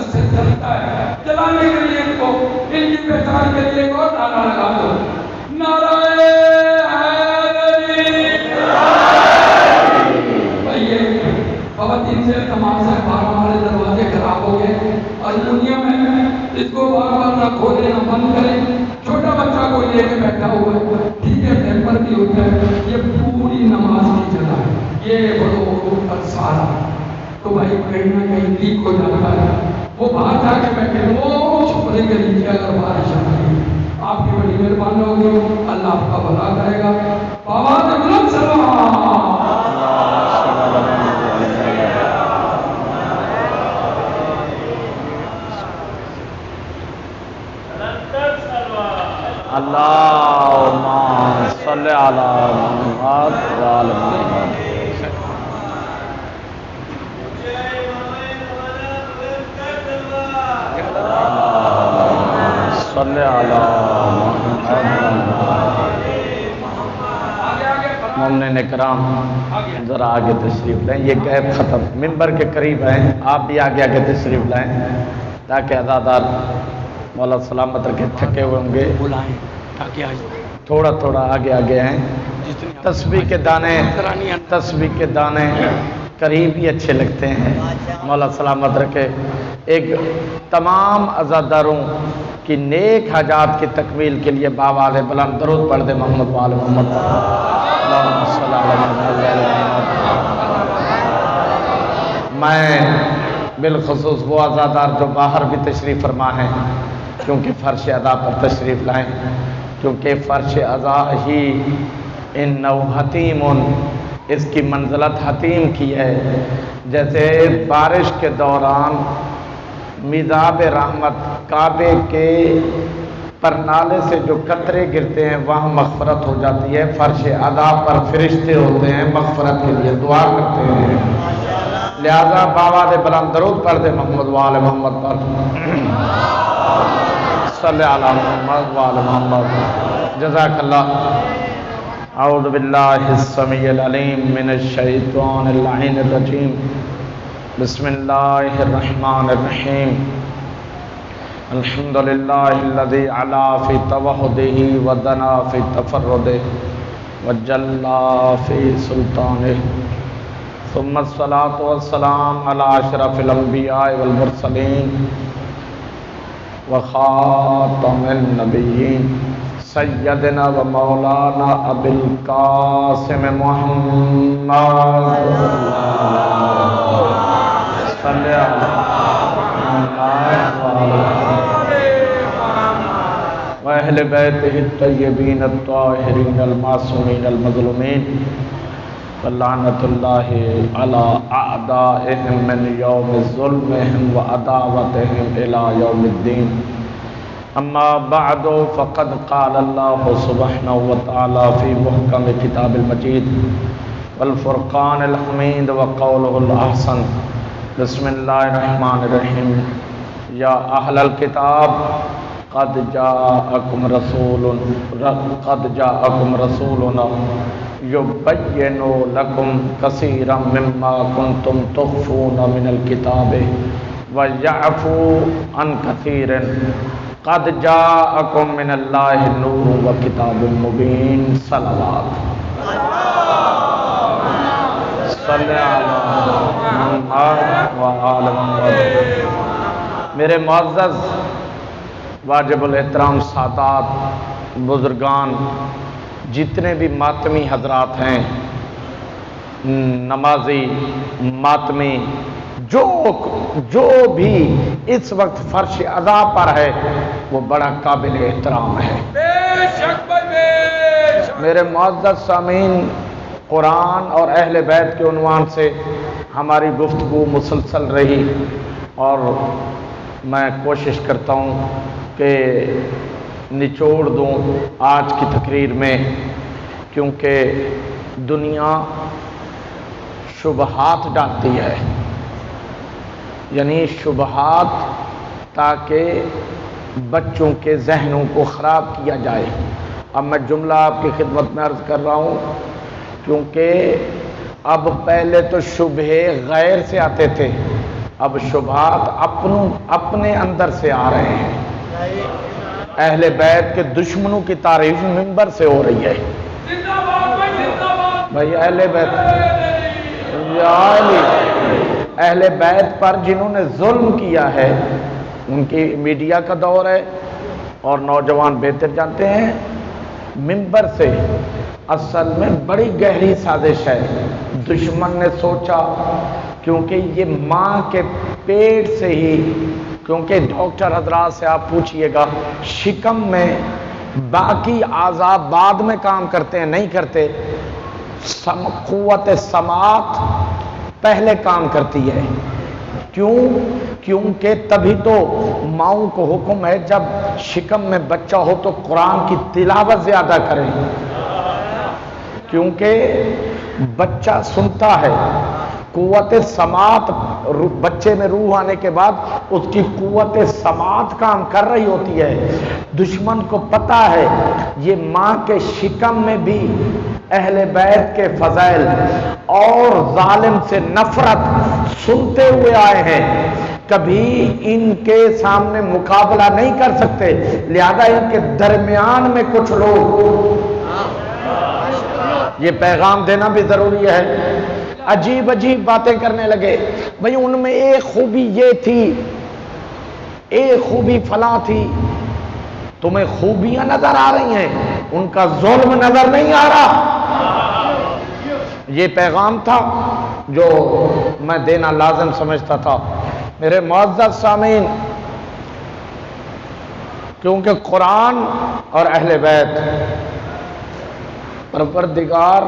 شدت سے جلتا ہے، جلانے کے لیے ان کو، ان کی پہچان کے لیے ایک اور نعرہ لگا دو، نعرہ حیدری۔ بھائی خواتین سے تمام سے بار ہمارے دروازے خراب ہو گئے، المونیم ہے، اس کو بار بار نہ کھولے نہ بند کریں، چھوٹا بچہ کوئی لے کے بیٹھا ہوا ہے، ٹھیک ہے ٹیمپر بھی ہوتا ہے، یہ پوری نماز کی جگہ ہے، یہ بڑو سارا تو بھائی کہیں نہ کہیں لیک ہو جاتا ہے، وہ باہر جا کے بیٹھے وہ چھپنے کے نیچے اگر بارش آتی ہے، آپ کی بڑی مہربانی ہوگی، اللہ آپ کا بھلا کرے گا۔ بابا بلند سلام۔ اللہم صلی علی محمد وآل محمد۔ صلی علی محمد۔ مومنین اکرام ذرا آگے تشریف لائیں، یہ گیپ ختم، منبر کے قریب ہیں، آپ بھی آگے آگے تشریف لائیں تاکہ عزادار مولا سلامت رکھے، تھکے ہوئے ہوں گے، بلائیں تاکہ تھوڑا تھوڑا آگے آگے ہیں۔ تسبیح کے دانے، تسبیح کے دانے قریب ہی اچھے لگتے ہیں، مولا سلامت رکھے۔ ایک تمام عزاداروں کی نیک حاجات کی تکمیل کے لیے باوال بلند درود پڑھ دے محمد وآل محمد۔ اللہم صلی علی محمد وآل محمد۔ میں بالخصوص وہ عزادار جو باہر بھی تشریف فرما ہیں، کیونکہ فرش ادا پر تشریف لائیں، کیونکہ فرش ادا ہی انہ حتیم، اس کی منزلت حتیم کی ہے، جیسے بارش کے دوران میزاب رحمت کعبے کے پرنالے سے جو قطرے گرتے ہیں وہاں مغفرت ہو جاتی ہے، فرش ادا پر فرشتے ہوتے ہیں مغفرت کے لیے دعا کرتے ہیں، لہذا باوال بلند درود پڑھ دے محمد وآل محمد پر، صلی علی محمد وآل محمد۔ جزاک اللہ۔ اعوذ باللہ السمیع العلیم من الشیطان اللعین الرجیم، بسم اللہ الرحمن الرحیم، الحمدللہ الذی علا فی توحدہ ودنا فی تفردہ وجلا فی سلطانہ، ثم الصلاة والسلام علی اشرف الانبیاء والمرسلین وخاتم النبیین سیدنا و مولانا ابی القاسم محمد صلی و اہل بیتہ الطیبین الطاہرین المعصومین المظلومین لعنت اللہ علی اعدائہم من یوم ظلمہم و عداوتہم الی یوم الدین، اما بعد فقد قال اللہ سبحانہ وتعالی فی محکم کتاب المجید والفرقان الحمید وقولہ الاحسن، بسم اللہ الرحمن الرحیم، یا اہل الکتاب قد جاءکم رسولنا یبین لکم کثیرا مما کنتم تخفون من الکتاب ویعفو عن کثیر، قد جاءکم من اللہ نور و کتاب مبین، صلوات صلی علی محمد وآل محمد۔ میرے معزز واجب الاحترام سادات بزرگان، جتنے بھی ماتمی حضرات ہیں، نمازی ماتمی، جو بھی اس وقت فرش ادا پر ہے وہ بڑا قابل احترام ہے۔ میرے معزز سامعین، قرآن اور اہل بیت کے عنوان سے ہماری گفتگو مسلسل رہی، اور میں کوشش کرتا ہوں کہ نچوڑ دوں آج کی تقریر میں، کیونکہ دنیا شبہات ڈالتی ہے، یعنی شبہات تاکہ بچوں کے ذہنوں کو خراب کیا جائے۔ اب میں جملہ آپ کی خدمت میں عرض کر رہا ہوں، کیونکہ اب پہلے تو شبہے غیر سے آتے تھے، اب شبہات اپنے اندر سے آ رہے ہیں. اہل بیت کے دشمنوں کی تعریف منبر سے ہو رہی ہے. بھائی اہل بیت، اہل بیت پر جنہوں نے ظلم کیا ہے ان کی میڈیا کا دور ہے اور نوجوان بہتر جانتے ہیں. منبر سے اصل میں بڑی گہری سازش ہے. دشمن نے سوچا کیونکہ یہ ماں کے پیٹ سے ہی، کیونکہ ڈاکٹر حضرات سے آپ پوچھئے گا شکم میں باقی اعضاء بعد میں کام کرتے ہیں نہیں کرتے، قوت سماعت پہلے کام کرتی ہے. کیوں؟ کیونکہ تبھی تو ماؤں کو حکم ہے جب شکم میں بچہ ہو تو قرآن کی تلاوت زیادہ کریں، کیونکہ بچہ سنتا ہے. قوت سماعت بچے میں روح آنے کے بعد اس کی قوت سماعت کام کر رہی ہوتی ہے. دشمن کو پتا ہے یہ ماں کے شکم میں بھی اہل بیت کے فضائل اور ظالم سے نفرت سنتے ہوئے آئے ہیں، کبھی ان کے سامنے مقابلہ نہیں کر سکتے، لہذا ان کے درمیان میں کچھ لوگ یہ پیغام دینا بھی ضروری ہے. عجیب عجیب باتیں کرنے لگے. بھئی ان میں ایک خوبی یہ تھی، ایک خوبی فلاں تھی. تمہیں خوبیاں نظر آ رہی ہیں، ان کا ظلم نظر نہیں آ رہا. یہ پیغام تھا جو میں دینا لازم سمجھتا تھا. میرے معزز سامعین، کیونکہ قرآن اور اہل بیت پروردگار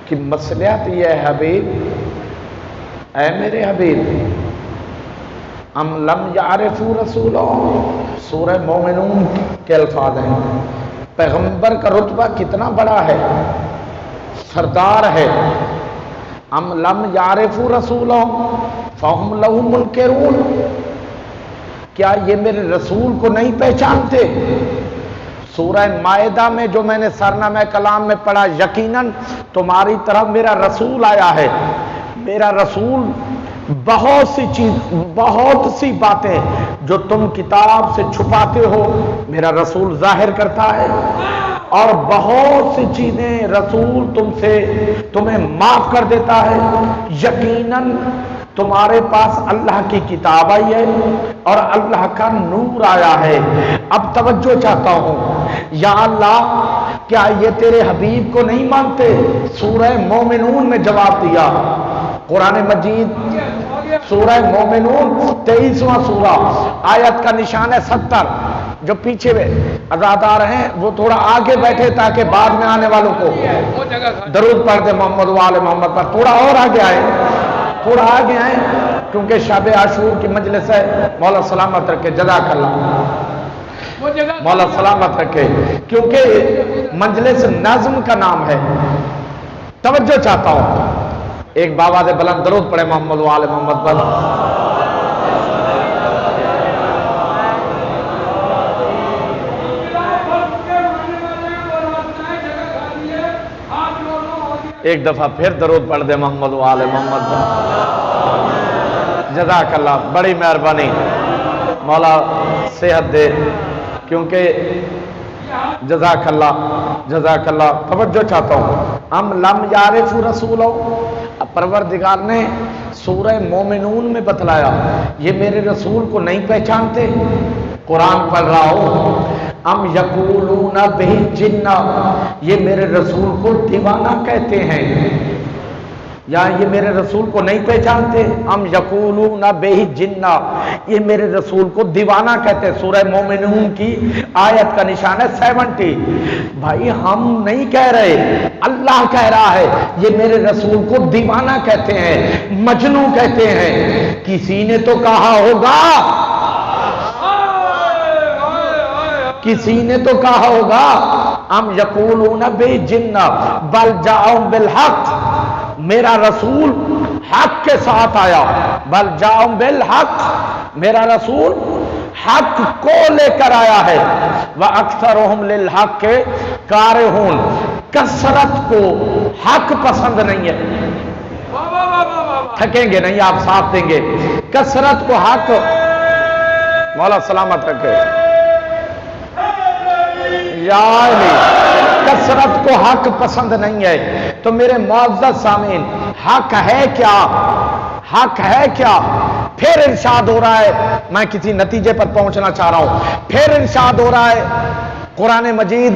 کی مصلحت یہ ہے حبیب، اے میرے حبیب، ام لم یعرفوا رسولہ، سورہ مومنون کے الفاظ ہیں. پیغمبر کا رتبہ کتنا بڑا ہے، سردار ہے. ام لم یعرفوا رسولہ فہم لہ منکرون، کیا یہ میرے رسول کو نہیں پہچانتے؟ سورہ مائدہ میں جو میں نے سرنامہ کلام میں پڑھا، یقیناً تمہاری طرف میرا رسول آیا ہے. میرا رسول بہت سی باتیں جو تم کتاب سے چھپاتے ہو میرا رسول ظاہر کرتا ہے، اور بہت سی چیزیں رسول تمہیں معاف کر دیتا ہے. یقیناً تمہارے پاس اللہ کی کتاب آئی ہے اور اللہ کا نور آیا ہے. اب توجہ چاہتا ہوں، یا اللہ کیا یہ تیرے حبیب کو نہیں مانتے؟ سورہ مومنون میں جواب دیا. قرآن مجید سورہ مومنون 23واں سورہ، آیت کا نشان ہے 70. جو پیچھے ازادار ہیں وہ تھوڑا آگے بیٹھے تاکہ بعد میں آنے والوں کو درود پڑھ دے محمد و آل محمد پر. تھوڑا اور آگے آئے، تھوڑا آگے آئے، کیونکہ شب عاشور کی مجلس ہے. مولا سلامت رکھے، جزاک اللہ، مولا سلامت رکھے، کیونکہ مجلس نظم کا نام ہے. توجہ چاہتا ہوں، ایک بابا دے بلند درود پڑھے محمد و آل محمد پر. ایک دفعہ پھر درود پڑھ دے محمد و آل محمد پر. جزاک اللہ، بڑی مہربانی، مولا صحت دے، کیونکہ جزاک اللہ. توجہ چاہتا ہوں، ام لم یعرفوا رسولہ، پروردگار نے سورہ مومنون میں بتلایا یہ میرے رسول کو نہیں پہچانتے. قرآن پڑھ رہا ہوں، ام یقولون بہ جنہ، یہ میرے رسول کو دیوانہ کہتے ہیں. یا یہ میرے رسول کو نہیں پہچانتے، ام یقولون بہ جنہ، یہ میرے رسول کو دیوانہ کہتے ہیں. سورہ مومنون کی آیت کا نشان ہے 70. بھائی ہم نہیں کہہ رہے، اللہ کہہ رہا ہے یہ میرے رسول کو دیوانہ کہتے ہیں، مجنوں کہتے ہیں. کسی نے تو کہا ہوگا، کسی نے تو کہا ہوگا ام یقولون بہ جنہ بل جاءہم بالحق، میرا رسول حق کے ساتھ آیا. بل جاءہم بالحق، میرا رسول حق کو لے کر آیا ہے. وَأَكْثَرُهُمْ لِلْحَقِّ كَارِهُونَ، کثرت کو حق پسند نہیں ہے. تھکیں گے نہیں، آپ ساتھ دیں گے. کثرت کو حق مولا سلامت رکھے. یا علی کثرت کو حق پسند نہیں ہے. تو میرے معزز سامعین، حق ہے کیا؟ حق ہے کیا؟ پھر ارشاد ہو رہا ہے، میں کسی نتیجے پر پہنچنا چاہ رہا ہوں. پھر ارشاد ہو رہا ہے قرآن مجید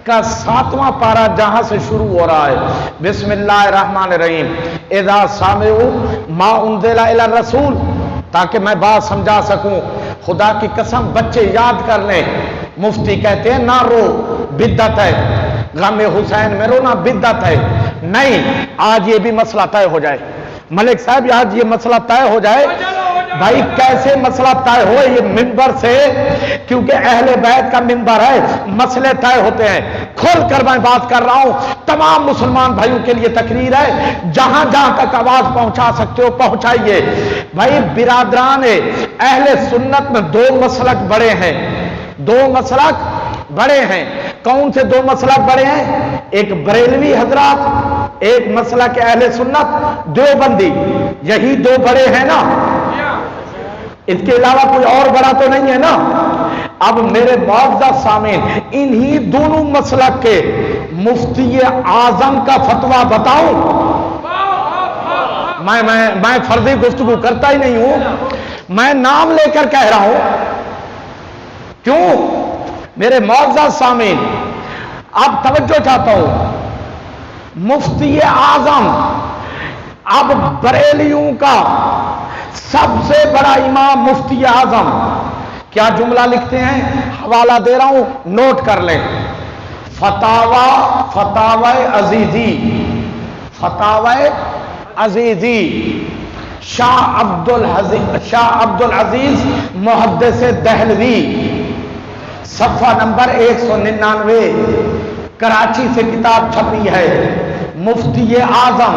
کا 7واں پارہ جہاں سے شروع ہو رہا ہے، بسم اللہ الرحمن الرحیم. اذا سامعوا ما انزل الی الرسول، تاکہ میں بات سمجھا سکوں. خدا کی قسم بچے یاد کر لیں. مفتی کہتے ہیں نہ رو، بدعت ہے. غم حسین میں رونا بدعت ہے. نہیں، آج یہ بھی مسئلہ طے ہو جائے. ملک صاحب آج یہ مسئلہ طے ہو جائے. بھائی کیسے مسئلہ طے ہو؟ یہ منبر سے، کیونکہ اہل بیت کا منبر ہے، مسئلے طے ہوتے ہیں. کھول کر میں بات کر رہا ہوں. تمام مسلمان بھائیوں کے لیے تقریر ہے، جہاں جہاں تک آواز پہنچا سکتے ہو پہنچائیے. بھائی برادران اہل سنت میں 2 مسلک بڑے ہیں. 2 مسلک بڑے ہیں. کون سے 2 مسلک بڑے ہیں؟ ایک بریلوی حضرات، ایک مسلک اہل سنت دیوبندی. یہی 2 بڑے ہیں نا، اس کے علاوہ کوئی اور بڑا تو نہیں ہے نا. اب میرے معزز سامعین، انہی دونوں مسلک کے مفتی اعظم کا فتویٰ بتاؤں. میں فرضی گفتگو کرتا ہی نہیں ہوں، میں نام لے کر کہہ رہا ہوں. کیوں؟ میرے معزز سامعین اب توجہ چاہتا ہوں. مفتی اعظم اب بریلیوں کا سب سے بڑا امام مفتی اعظم کیا جملہ لکھتے ہیں؟ حوالہ دے رہا ہوں، نوٹ کر لیں. فتاوی عزیزی شاہ عبد العزیز محدث دہلوی، صفحہ نمبر 199، کراچی سے کتاب چھپی ہے. مفتی اعظم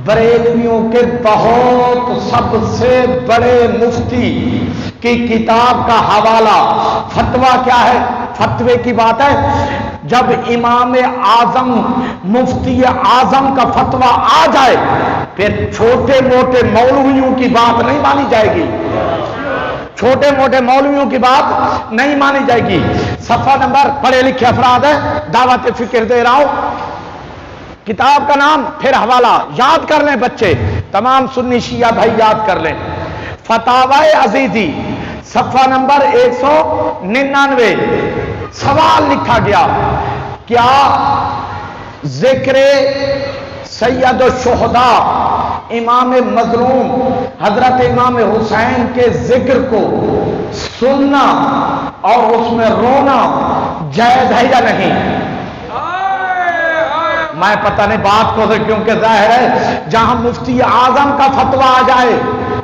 بریلویوں کے بہت سب سے بڑے مفتی کی کتاب کا حوالہ. فتویٰ کیا ہے؟ فتوے کی بات ہے. جب امام اعظم مفتی اعظم کا فتویٰ آ جائے پھر چھوٹے موٹے مولویوں کی بات نہیں مانی جائے گی. چھوٹے موٹے مولویوں کی بات نہیں مانی جائے گی. صفحہ نمبر، پڑھے لکھے افراد ہے، دعوت فکر دے رہا ہوں. کتاب کا نام پھر حوالہ یاد کر لیں بچے، تمام سنی شیعہ بھائی یاد کر لیں. فتاوی عزیزی صفحہ نمبر 199. سوال لکھا گیا، کیا ذکر سید الشہداء امام مظلوم حضرت امام حسین کے ذکر کو سننا اور اس میں رونا جائز ہے یا نہیں؟ میں پتہ نہیں بات کو، کیونکہ ظاہر ہے جہاں مفتی اعظم کا فتویٰ آ جائے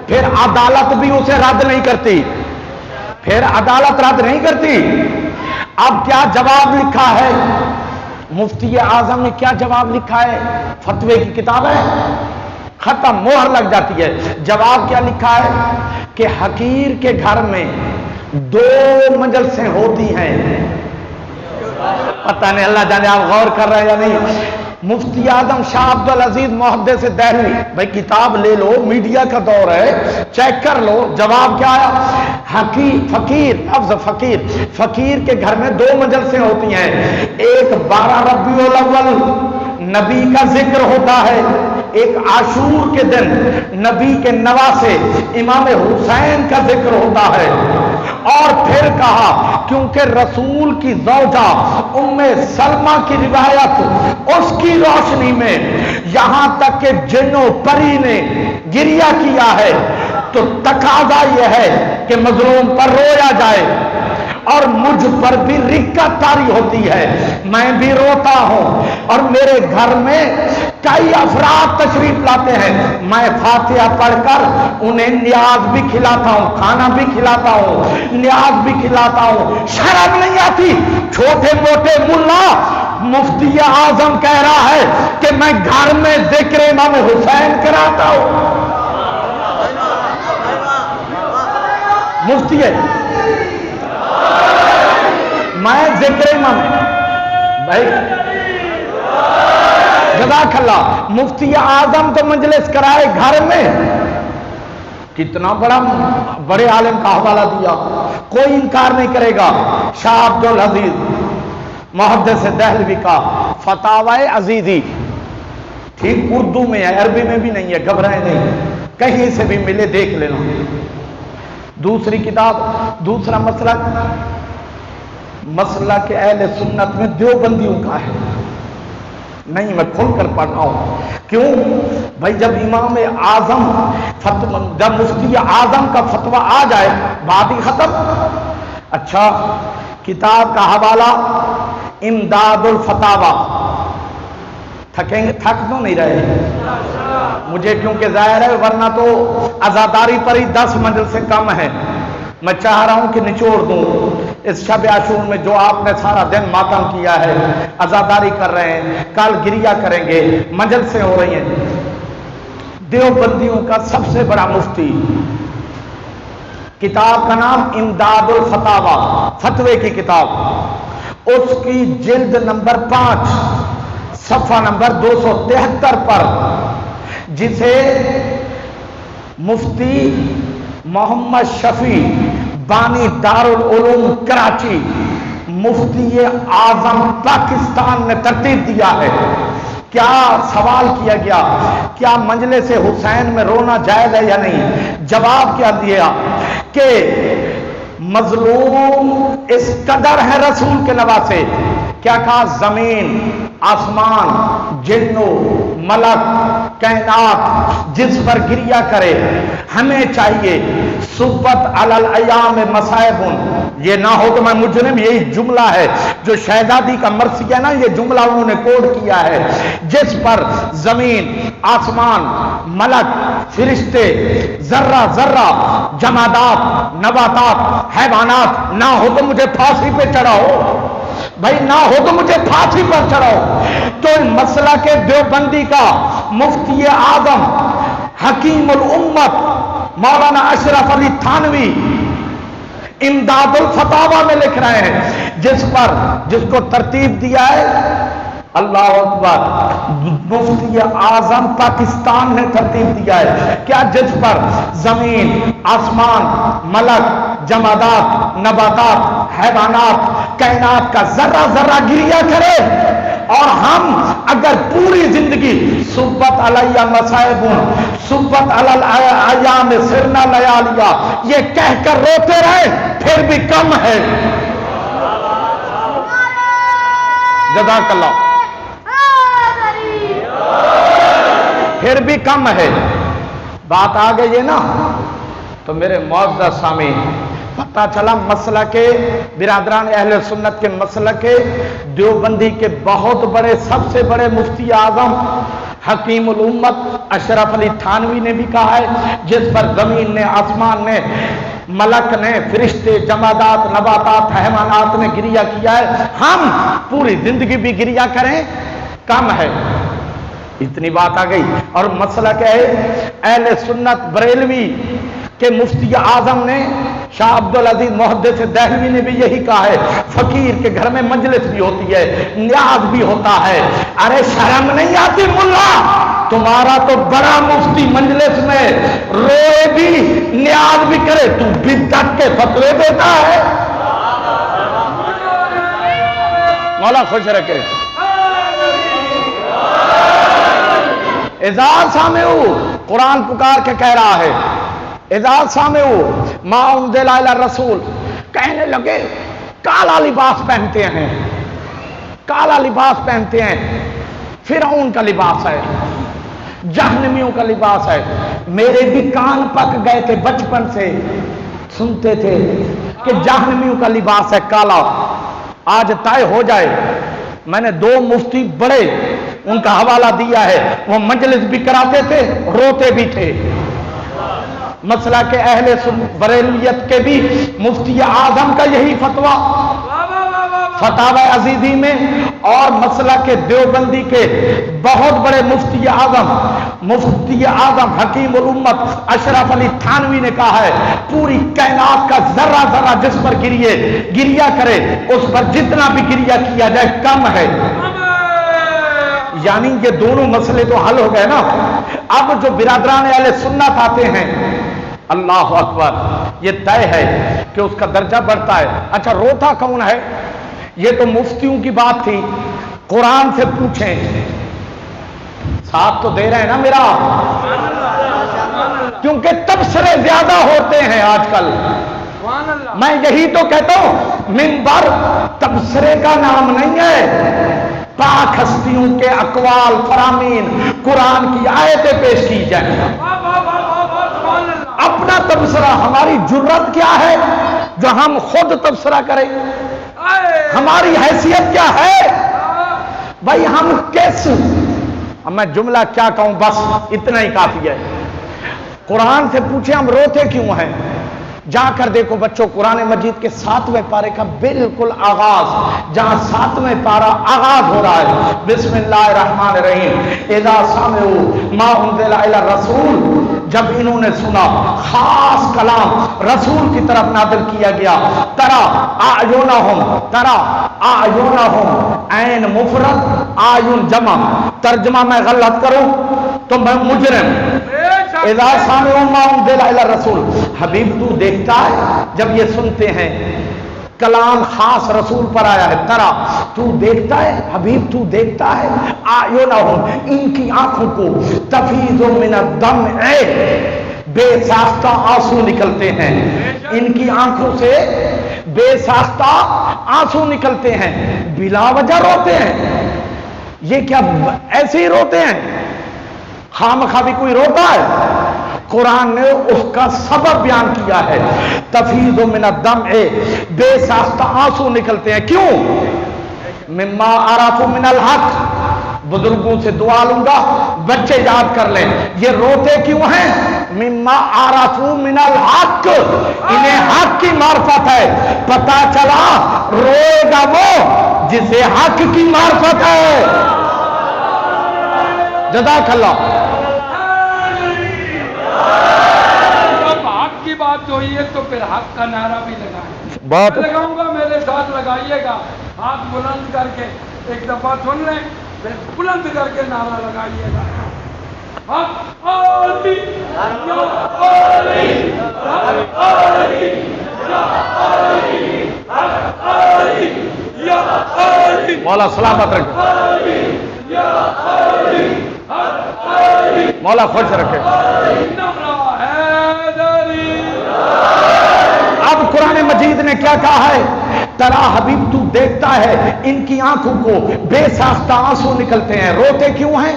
پھر عدالت بھی اسے رد نہیں کرتی. پھر عدالت رد نہیں کرتی. اب کیا جواب لکھا ہے؟ مفتی اعظم نے کیا جواب لکھا ہے؟ فتوے کی کتاب ہے، ختم، مہر لگ جاتی ہے. جواب کیا لکھا ہے کہ حقیر کے گھر میں 2 مجلسیں ہوتی ہیں. پتہ نہیں، اللہ جانے آپ غور کر رہے ہیں یا نہیں. مفتی اعظم شاہ عبد العزیز محدث دہلوی، بھائی کتاب لے لو، میڈیا کا دور ہے، چیک کر لو. جواب کیا آیا؟ فقیر، لفظ فقیر کے گھر میں 2 مجلسیں ہوتی ہیں. ایک 12 ربیع الاول نبی کا ذکر ہوتا ہے، ایک عاشور کے دن نبی کے نواسے امام حسین کا ذکر ہوتا ہے. اور پھر کہا کیونکہ رسول کی زوجہ ام سلمہ کی روایت، اس کی روشنی میں یہاں تک کہ جن و پری نے گریہ کیا ہے تو تقاضا یہ ہے کہ مظلوم پر رویا جائے. اور مجھ پر بھی رقت طاری ہوتی ہے، میں بھی روتا ہوں. اور میرے گھر میں کئی افراد تشریف لاتے ہیں، میں فاتحہ پڑھ کر انہیں نیاز بھی کھلاتا ہوں، کھانا بھی کھلاتا ہوں، نیاز بھی کھلاتا ہوں. شرم نہیں آتی؟ چھوٹے موٹے ملا مفتی اعظم کہہ رہا ہے کہ میں گھر میں ذکر امام حسین کراتا ہوں. مفتی ہے، میں ذکر امام بھائی جزاک اللہ. مفتی اعظم تو مجلس کرائے گھر میں، کتنا بڑے عالم کا حوالہ دیا، کوئی انکار نہیں کرے گا. شاہ عبدالعزیز محدث دہلوی کا فتاوی عزیزی، ٹھیک اردو میں ہے، عربی میں بھی نہیں ہے، گھبرائیں نہیں، کہیں سے بھی ملے دیکھ لینا. دوسری کتاب، دوسرا مسلک کے اہل سنت میں دیوبندیوں کا ہے. نہیں میں کھل کر پڑھ رہا ہوں. کیوں بھائی؟ جب امام اعظم جب مفتی اعظم کا فتویٰ آ جائے بات ہی ختم. اچھا، کتاب کا حوالہ امداد الفتاوی. تھک تو نہیں رہے مجھے، کیونکہ ظاہر ہے ورنہ تو عزاداری پر ہی 10 منزل سے کم ہے. میں چاہ رہا ہوں کہ نچوڑ دوں. اس شب عاشور میں جو آپ نے سارا دن ماتم کیا ہے، عزاداری کر رہے ہیں، کل گریہ کریں گے، مجلسیں ہو رہی ہیں. دیوبندیوں کا سب سے بڑا مفتی، کتاب کا نام امداد الفتاوی، فتوے کی کتاب، اس کی جلد نمبر 5 صفحہ نمبر 273 پر، جسے مفتی محمد شفیع بانی دارالعلوم کراچی، مفتی اعظم پاکستان نے ترتیب دیا ہے. کیا سوال کیا گیا، کیا مجلس حسین میں رونا جائز ہے یا نہیں؟ جواب کیا دیا کہ مظلوم اس قدر ہے رسول کے نواسے. کیا کہا؟ زمین، آسمان، جنو، ملک، کائنات جس پر گریہ کرے، ہمیں چاہیے صبت علی الایام مصائب. یہ نہ ہو تو میں مجرم. یہی جملہ ہے جو شہزادی کا مرثی ہے نا، یہ جملہ انہوں نے کوڈ کیا ہے. جس پر زمین، آسمان، ملک، فرشتے، ذرہ ذرہ، جمادات، نباتات، حیوانات، نہ ہو تو مجھے پھانسی پہ چڑھاؤ بھائی، نہ ہو تو مجھے پھانسی پر چڑھاؤ. تو مسئلہ کے دیوبندی کا مفتی اعظم حکیم الامت مولانا اشرف علی تھانوی امداد الفتاوی میں لکھ رہے ہیں، جس کو ترتیب دیا ہے اللہ اکبر مفتی اعظم پاکستان نے ترتیب دیا ہے. کیا؟ جس پر زمین، آسمان، ملک، جمادات، نباتات، حیوانات، کائنات کا ذرہ ذرہ گریہ کرے، اور ہم اگر پوری زندگی صبت علیہ مصائب، صبت علی الایام سرنا لیالیا یہ کہہ کر روتے رہے، پھر بھی کم ہے. جزاک اللہ. پھر بھی کم ہے. بات آ گئی ہے نا. تو میرے معزز سامعین، پتہ چلا مسئلہ کے برادران اہل سنت کے مسئلہ کے دیوبندی کے بہت بڑے، سب سے بڑے مفتی اعظم حکیم الامت اشرف علی تھانوی نے بھی کہا ہے، جس پر زمین نے، آسمان نے، ملک نے، فرشتے، جمادات، نباتات، حیوانات نے گریہ کیا ہے. ہم پوری زندگی بھی گریہ کریں کم ہے. اتنی بات آ گئی. اور مسئلہ کیا ہے؟ اہل سنت بریلوی کے مفتی اعظم نے، شاہ عبدالعزیز محدث دہلوی نے بھی یہی کہا ہے، فقیر کے گھر میں مجلس بھی ہوتی ہے، نیاز بھی ہوتا ہے. ارے شرم نہیں آتی ملا؟ تمہارا تو بڑا مفتی مجلس میں روئے بھی، نیاز بھی کرے، تو بدعت کے فتوے دیتا ہے. مولا خوش رکھے. اذا سامعو، قرآن پکار کے کہہ رہا ہے، اذا سامعو ما انزل الی الرسول، کہنے لگے کالا لباس پہنتے ہیں، کالا لباس پہنتے ہیں. فرعون کا لباس ہے، جہنمیوں کا لباس ہے. میرے بھی کان پک گئے تھے، بچپن سے سنتے تھے کہ جہنمیوں کا لباس ہے کالا. آج طے ہو جائے. میں نے 2 مفتی بڑے ان کا حوالہ دیا ہے، وہ مجلس بھی کراتے تھے، روتے بھی تھے. مسئلہ کے اہل بریلویت کے بھی مفتی اعظم کا یہی فتویٰ فتاوی عزیزی میں، اور مسئلہ کے دیوبندی کے بہت بڑے مفتی اعظم حکیم الامت اشرف علی تھانوی نے کہا ہے، پوری کائنات کا ذرہ ذرہ جس پر گریہ کرے، اس پر جتنا بھی گریہ کیا جائے کم ہے. یعنی یہ دونوں مسئلے تو حل ہو گئے نا. اب جو برادران اہل سنت آتے ہیں، اللہ اکبر، یہ طے ہے کہ اس کا درجہ بڑھتا ہے. اچھا روتا کون ہے؟ یہ تو مفتیوں کی بات تھی، قرآن سے پوچھیں. ساتھ تو دے رہے ہیں نا میرا؟ کیونکہ تبصرے زیادہ ہوتے ہیں آج کل. میں یہی تو کہتا ہوں منبر تبصرے کا نام نہیں ہے. پاک ہستیوں کے اقوال فرامین قرآن کی آیتیں پیش کی جائیں. اپنا تبصرہ، ہماری جرت کیا ہے جو ہم خود تبصرہ کریں؟ ہماری حیثیت کیا ہے بھائی؟ ہم کیسے، اب میں جملہ کیا کہوں، بس اتنا ہی کافی ہے. قرآن سے پوچھیں ہم روتے کیوں ہیں؟ جا کر دیکھو بچوں قرآن مجید کے 7ویں پارے کا بالکل آغاز، جہاں 7ویں پارہ آغاز ہو رہا ہے، بسم اللہ الرحمن الرحیم. اذا سمعوا ما انزل الی الرسول، جب انہوں نے سنا، خاص کلام رسول کی طرف نازل کیا گیا. ترا اعینہم، عین مفرد اعین جمع، ترجمہ میں غلط کروں تو میں مجرم. اذا سمعوا ما انزل الی الرسول، حبیب تو دیکھتا ہے جب یہ سنتے ہیں کلام خاص رسول پر آیا ہے. ترا، تو دیکھتا ہے حبیب، تو دیکھتا ہے اعینہم، ان کی آنکھوں کو، تفیض من الدمع، بے ساختہ آنسو نکلتے ہیں. ان کی آنکھوں سے بے ساختہ آنسو نکلتے ہیں، بلا وجہ روتے ہیں. یہ کیا ایسے ہی روتے ہیں؟ خامخواہ بھی کوئی روتا ہے؟ قرآن نے اس کا سبب بیان کیا ہے. تفیض من الدمع، بے ساختہ آنسو نکلتے ہیں. کیوں؟ مما عرفوا من الحق. بزرگوں سے دعا لوں گا، بچے یاد کر لیں یہ روتے کیوں ہیں؟ مما عرفوا من الحق، انہیں حق کی معرفت ہے. پتا چلا روئے گا وہ جسے حق کی معرفت ہے. جزاک اللہ. جب حق کی بات ہوئی ہے تو پھر حق کا نعرہ بھی لگائیں. بات لگاؤں گا، میرے ساتھ لگائیے گا. ہاتھ بلند کر کے ایک دفعہ سن لیں، پھر بلند کر کے نعرہ لگائیے گا. حق علی یا علی، حق علی یا علی، حق علی یا علی. مولا سلامت رکھے، یا علی، حق علی، مولا خوش رکھے. اب قرآن مجید نے کیا کہا ہے؟ ترا حبیب تو دیکھتا ہے ان کی آنکھوں کو بے ساختہ آنسو نکلتے ہیں. روتے کیوں ہیں؟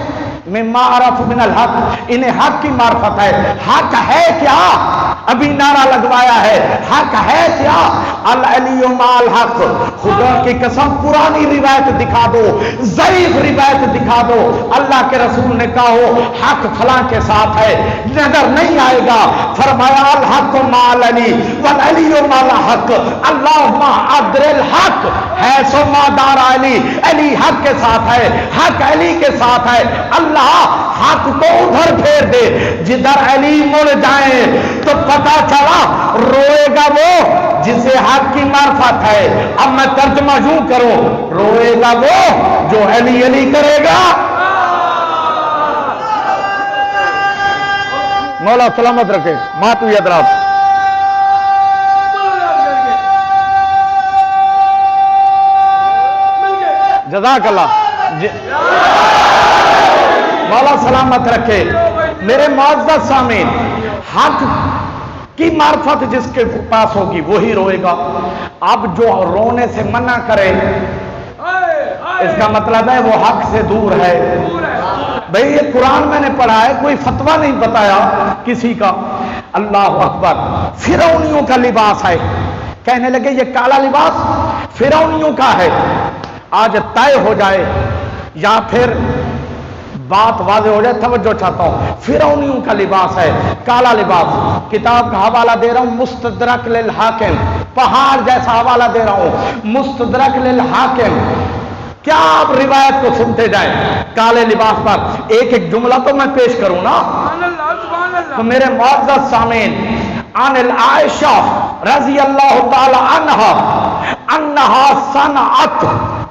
مما عرفوا من الحق، انہیں حق کی معرفت ہے. حق ہے کیا؟ ابھی نعرہ لگوایا ہے. حق ہے کیا؟ العلی مع الحق. خدا کی قسم پرانی روایت دکھا دو، ضعیف روایت دکھا دو، اللہ کے رسول نے کہا ہو حق فلاں کے ساتھ ہے، نظر نہیں آئے گا. فرمایا الحق مع العلی والعلی مع الحق. اللہم ادر الحق حیث ما دار علی، علی حق کے ساتھ ہے، حق علی کے ساتھ ہے. اللہ حق کو ادھر پھیر دے جدھر علی مڑ جائیں تو پتا چلا روئے گا وہ جسے حق کی معرفت ہے. اب میں ترجمہ یوں کروں، روئے گا وہ جو علی علی کرے گا. مولا سلامت رکھے. ماتو یدراب. جزاک اللہ. مولا سلامت رکھے. میرے معزز سامعین، حق کی معرفت جس کے پاس ہوگی وہی روئے گا. اب جو رونے سے منع کرے اس کا مطلب ہے وہ حق سے دور ہے. بھئی یہ قرآن میں نے پڑھا ہے، کوئی فتویٰ نہیں بتایا کسی کا. اللہ اکبر. فرعونیوں کا لباس ہے. کہنے لگے یہ کالا لباس فرعونیوں کا ہے. آج طے ہو جائے یا پھر بات واضح ہو جائے، توجہ چاہتا ہوں. فرعونیوں کا لباس ہے کالا لباس. کتاب کا حوالہ دے رہا ہوں، مستدرک للحاکم، پہاڑ جیسا حوالہ دے رہا ہوں، مستدرک للحاکم. کیا آپ روایت کو سنتے جائیں کالے لباس پر. ایک ایک جملہ تو میں پیش کروں نا. تو میرے معزز سامعین، عن العائشہ رضی اللہ تعالی عنہا انہا صنعت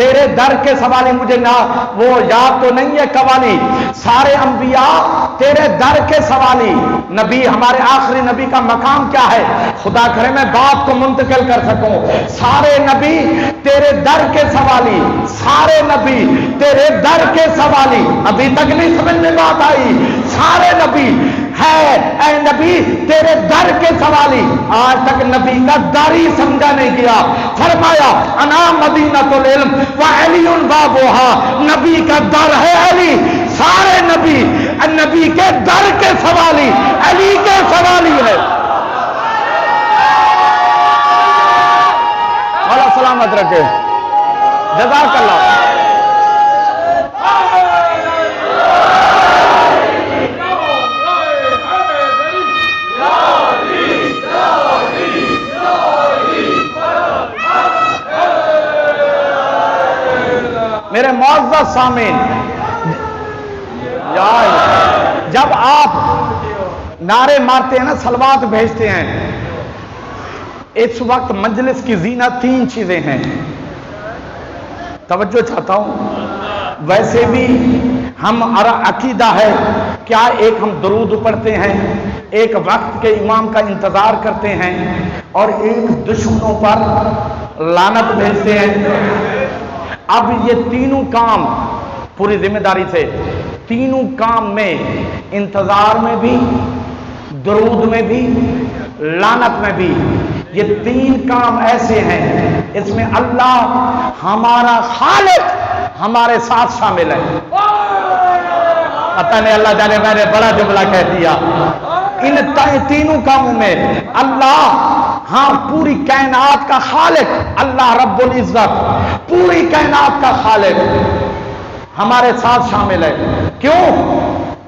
تیرے در کے سوالی، مجھے نہ وہ یاد تو نہیں ہے قوالی، سارے انبیاء تیرے در کے سوالی، نبی ہمارے آخری نبی کا مقام کیا ہے؟ خدا کرے میں بات کو منتقل کر سکوں، سارے نبی تیرے در کے سوالی، سارے نبی تیرے در کے سوالی، ابھی تک نہیں سمجھ میں بات آئی، سارے نبی ہے اے نبی تیرے در کے سوالی، آج تک نبی کا در ہی سمجھا نہیں گیا، فرمایا انا مدینۃ العلم وعلی بابھا، نبی کا در ہے علی، سارے نبی نبی کے در کے سوالی، علی کے سوالی ہے۔ اللہ سلامت رکھے، جزاک اللہ۔ میرے معزز سامعین، جب آپ نعرے مارتے ہیں نا، صلوات بھیجتے ہیں، اس وقت مجلس کی زینت تین چیزیں ہیں، توجہ چاہتا ہوں۔ ویسے بھی ہمارا عقیدہ ہے کیا، ایک ہم درود پڑھتے ہیں، ایک وقت کے امام کا انتظار کرتے ہیں، اور ایک دشمنوں پر لعنت بھیجتے ہیں۔ اب یہ تینوں کام پوری ذمہ داری سے، تینوں کام میں، انتظار میں بھی، درود میں بھی، لعنت میں بھی، یہ تین کام ایسے ہیں اس میں اللہ ہمارا خالق ہمارے ساتھ شامل ہے۔ پتہ نہیں اللہ جانے میں نے بڑا جملہ کہہ دیا، ان تینوں کاموں میں اللہ، ہاں پوری کائنات کا خالق اللہ رب العزت، پوری کائنات کا خالق ہمارے ساتھ شامل ہے۔ کیوں؟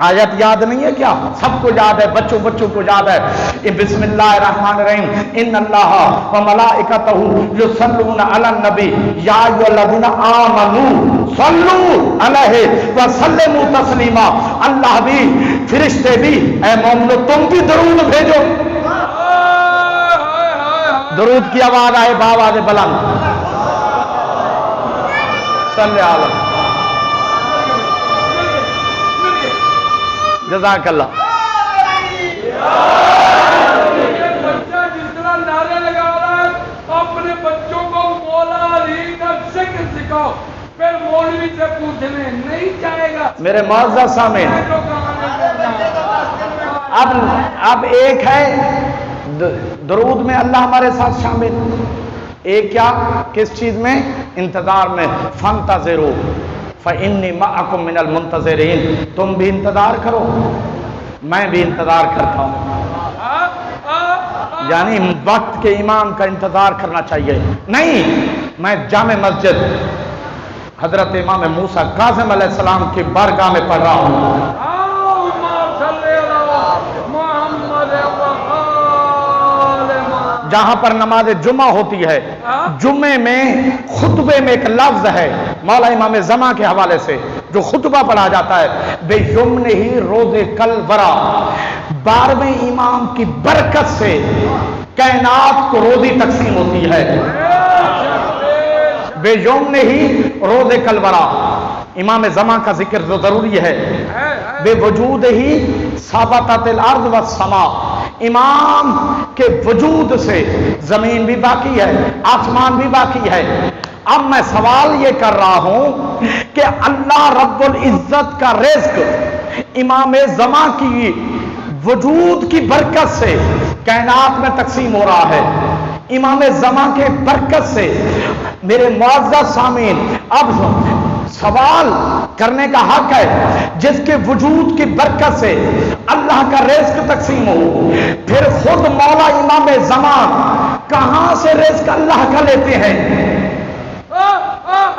آیت یاد نہیں ہے کیا؟ سب کو یاد ہے، بچوں کو یاد ہے۔ بسم اللہ الرحمن الرحیم، ان اللہ و ملائکتہ یصلون علی النبی یا ایھا الذین آمنوا صلوا علیہ وسلموا تسلیما۔ اللہ بھی، فرشتے بھی، اے مومنو تم بھی درود بھیجو۔ درود کی آواز آئے بآواز بلند، صلی اللہ، جزاک اللہ۔ بچہ جس طرح نعرے لگا رہا ہے، اپنے بچوں کو مولا علی کا ذکر سکھاؤ، پھر مولوی سے پوچھنے نہیں چاہے گا۔ میرے معزز سامعین، اب ایک ہے درود میں اللہ ہمارے ساتھ شامل، ایک کیا، کس چیز میں؟ انتظار میں۔ فانتظروا فإنی معکم من المنتظرین، تم بھی انتظار کرو، میں بھی انتظار کرتا ہوں۔ یعنی وقت کے امام کا انتظار کرنا چاہیے، نہیں میں جامع مسجد حضرت امام موسیٰ کاظم علیہ السلام کی بارگاہ میں پڑھ رہا ہوں، جہاں پر نماز جمعہ ہوتی ہے، جمعے میں خطبے میں ایک لفظ ہے مولا امام زمان کے حوالے سے جو خطبہ پڑھا جاتا ہے، بے یمنہ ہی روز کل ورا، 12ویں امام کی برکت سے کائنات کو روزی تقسیم ہوتی ہے۔ بے یمنہ ہی روز کل ورا، امام زمان کا ذکر تو ضروری ہے۔ بے وجود ہی ثابتت الارض والسماء، امام کے وجود سے زمین بھی باقی ہے، آسمان بھی باقی ہے۔ اب میں سوال یہ کر رہا ہوں کہ اللہ رب العزت کا رزق امام زمان کی وجود کی برکت سے کائنات میں تقسیم ہو رہا ہے، امام زمان کے برکت سے۔ میرے معزز سامعین، اب سوال کرنے کا حق ہے، جس کے وجود کی برکت سے اللہ کا رزق تقسیم ہو، پھر خود مولا امام زمان کہاں سے رزق اللہ کا لیتے ہیں؟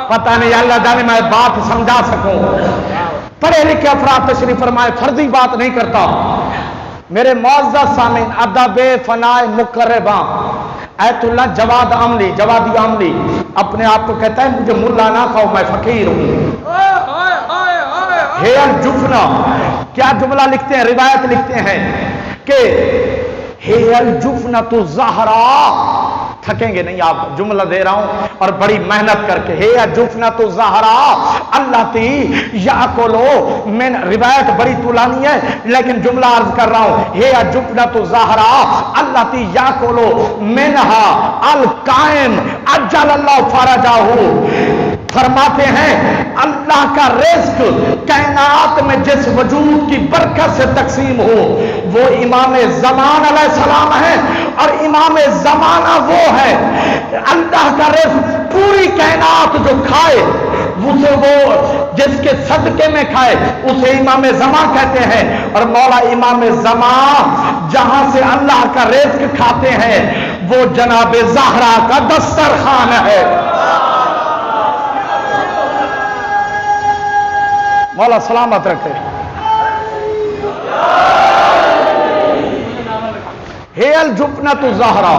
پتہ نہیں، اللہ جانے میں بات سمجھا سکوں۔ پڑھے لکھے افراد تشریف فرمائے، فرضی بات نہیں کرتا۔ میرے معزز سامعین، ادب فنائے مقرباں، ایت اللہ جواد عملی، جوادی عملی اپنے آپ کو کہتا ہے مجھے ملا نہ کہو، میں فقیر ہوں۔ ہے الجفنا، کیا جملہ لکھتے ہیں، روایت لکھتے ہیں کہ ہے الجفنۃ الزہراء تھکیں گے نہیں، آپ جملہ دے رہا ہوں اور بڑی محنت کر کے. ہے جفنۃ الزہرا اللاتی یاکلو من، روایت بڑی طولانی ہے لیکن جملہ عرض کر رہا ہوں. ہے جفنۃ الزہرا اللاتی یاکلو منہا القائم اجل اللہ فرجہ. فرماتے ہیں اللہ کا رزق کائنات میں جس وجود کی برکت سے تقسیم ہو وہ امام زمان علیہ السلام ہے، اور امام زمانہ وہ ہے. اللہ کا رزق پوری کائنات جو کھائے اسے، وہ جس کے صدقے میں کھائے اسے امام زمان کہتے ہیں. اور مولا امام زمان جہاں سے اللہ کا رزق کھاتے ہیں وہ جناب زہرا کا دسترخوان ہے. مولا سلامت رکھے. ہے الجفنۃ الزہرا.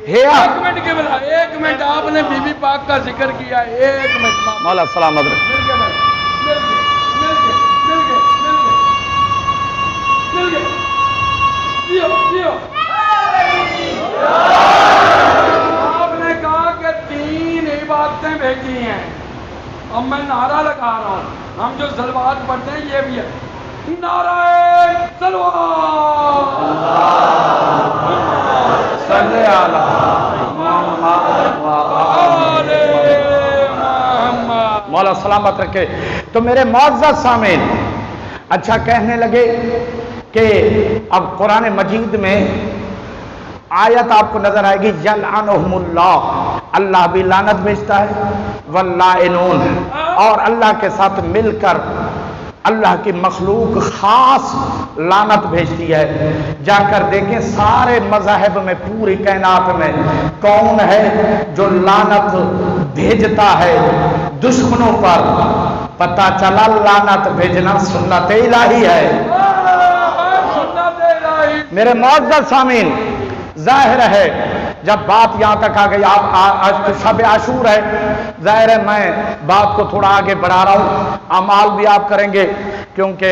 ایک منٹ کے بلا، ایک منٹ، آپ نے بی بی پاک کا ذکر کیا، ایک منٹ. مولا سلامت رکھے. مل گئے آپ نے کہا کہ 3 عبادتیں بھیجی ہیں. اب میں نعرہ لگا رہا ہوں، ہم جو صلوات پڑھتے ہیں یہ بھی ہے، نعرہ صلوات. صلی علی محمد. مولا سلامت رکھے. تو میرے معزز سامعین، اچھا کہنے لگے کہ اب قرآن مجید میں آیت آپ کو نظر آئے گی یلعنہم اللہ، اللہ بھی لعنت بھیجتا ہے، واللائنون، اور اللہ کے ساتھ مل کر اللہ کی مخلوق خاص لعنت بھیجتی ہے. جا کر دیکھیں سارے مذاہب میں، پوری کائنات میں کون ہے جو لعنت بھیجتا ہے دشمنوں پر. پتہ چلا لعنت بھیجنا سنت الہی ہے. میرے معزز سامعین، ظاہر ہے جب بات یہاں تک آ گئی، آپ آج تو شب عاشور ہے، ظاہر ہے میں بات کو تھوڑا آگے بڑھا رہا ہوں. اعمال بھی آپ کریں گے کیونکہ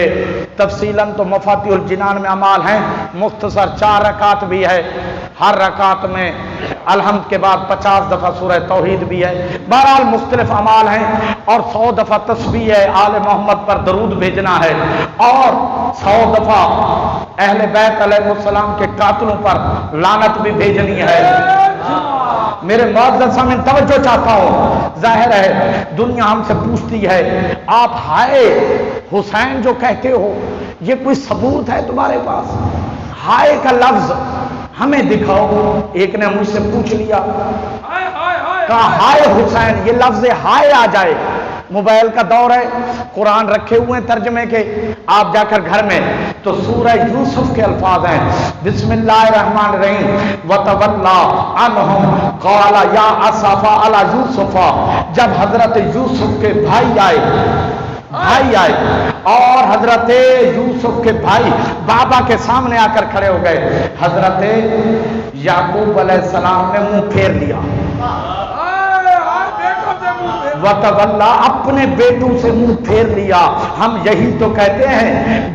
تفصیلاً تو مفاتیح الجنان میں اعمال ہیں. مختصر 4 رکعت بھی ہے، ہر رکعت میں الحمد کے بعد 50 دفعہ سورہ توحید بھی ہے. بہرحال مختلف اعمال ہیں، اور 100 دفعہ تسبیح ہے، آل محمد پر درود بھیجنا ہے، اور 100 دفعہ اہل بیت علیہ السلام کے قاتلوں پر لعنت بھی بھیجنی ہے. میرے معزز سامعین توجہ چاہتا ہوں، ظاہر ہے دنیا ہم سے پوچھتی ہے آپ ہائے حسین جو کہتے ہو یہ کوئی ثبوت ہے تمہارے پاس؟ ہائے کا لفظ ہمیں دکھاؤ. ایک نے مجھ سے پوچھ لیا، کہا ہائے حسین، یہ لفظ ہائے آ جائے. موبائل کا دور ہے، قرآن رکھے ہوئے ہیں ترجمے کے، آپ جا کر گھر میں تو سورہ یوسف کے الفاظ ہیں، بسم اللہ الرحمن الرحیم، وَتَوَلَّى عَنْهُمْ قَالَ يَا أَسَفَ عَلَى يُوسُفَ. جب حضرت یوسف کے بھائی آئے اور حضرت یوسف کے بھائی بابا کے سامنے آ کر کھڑے ہو گئے، حضرت یعقوب علیہ السلام نے منہ پھیر لیا. وَتَوَلَّى، اپنے بیٹوں سے منہ پھیر لیا. ہم یہی تو کہتے ہیں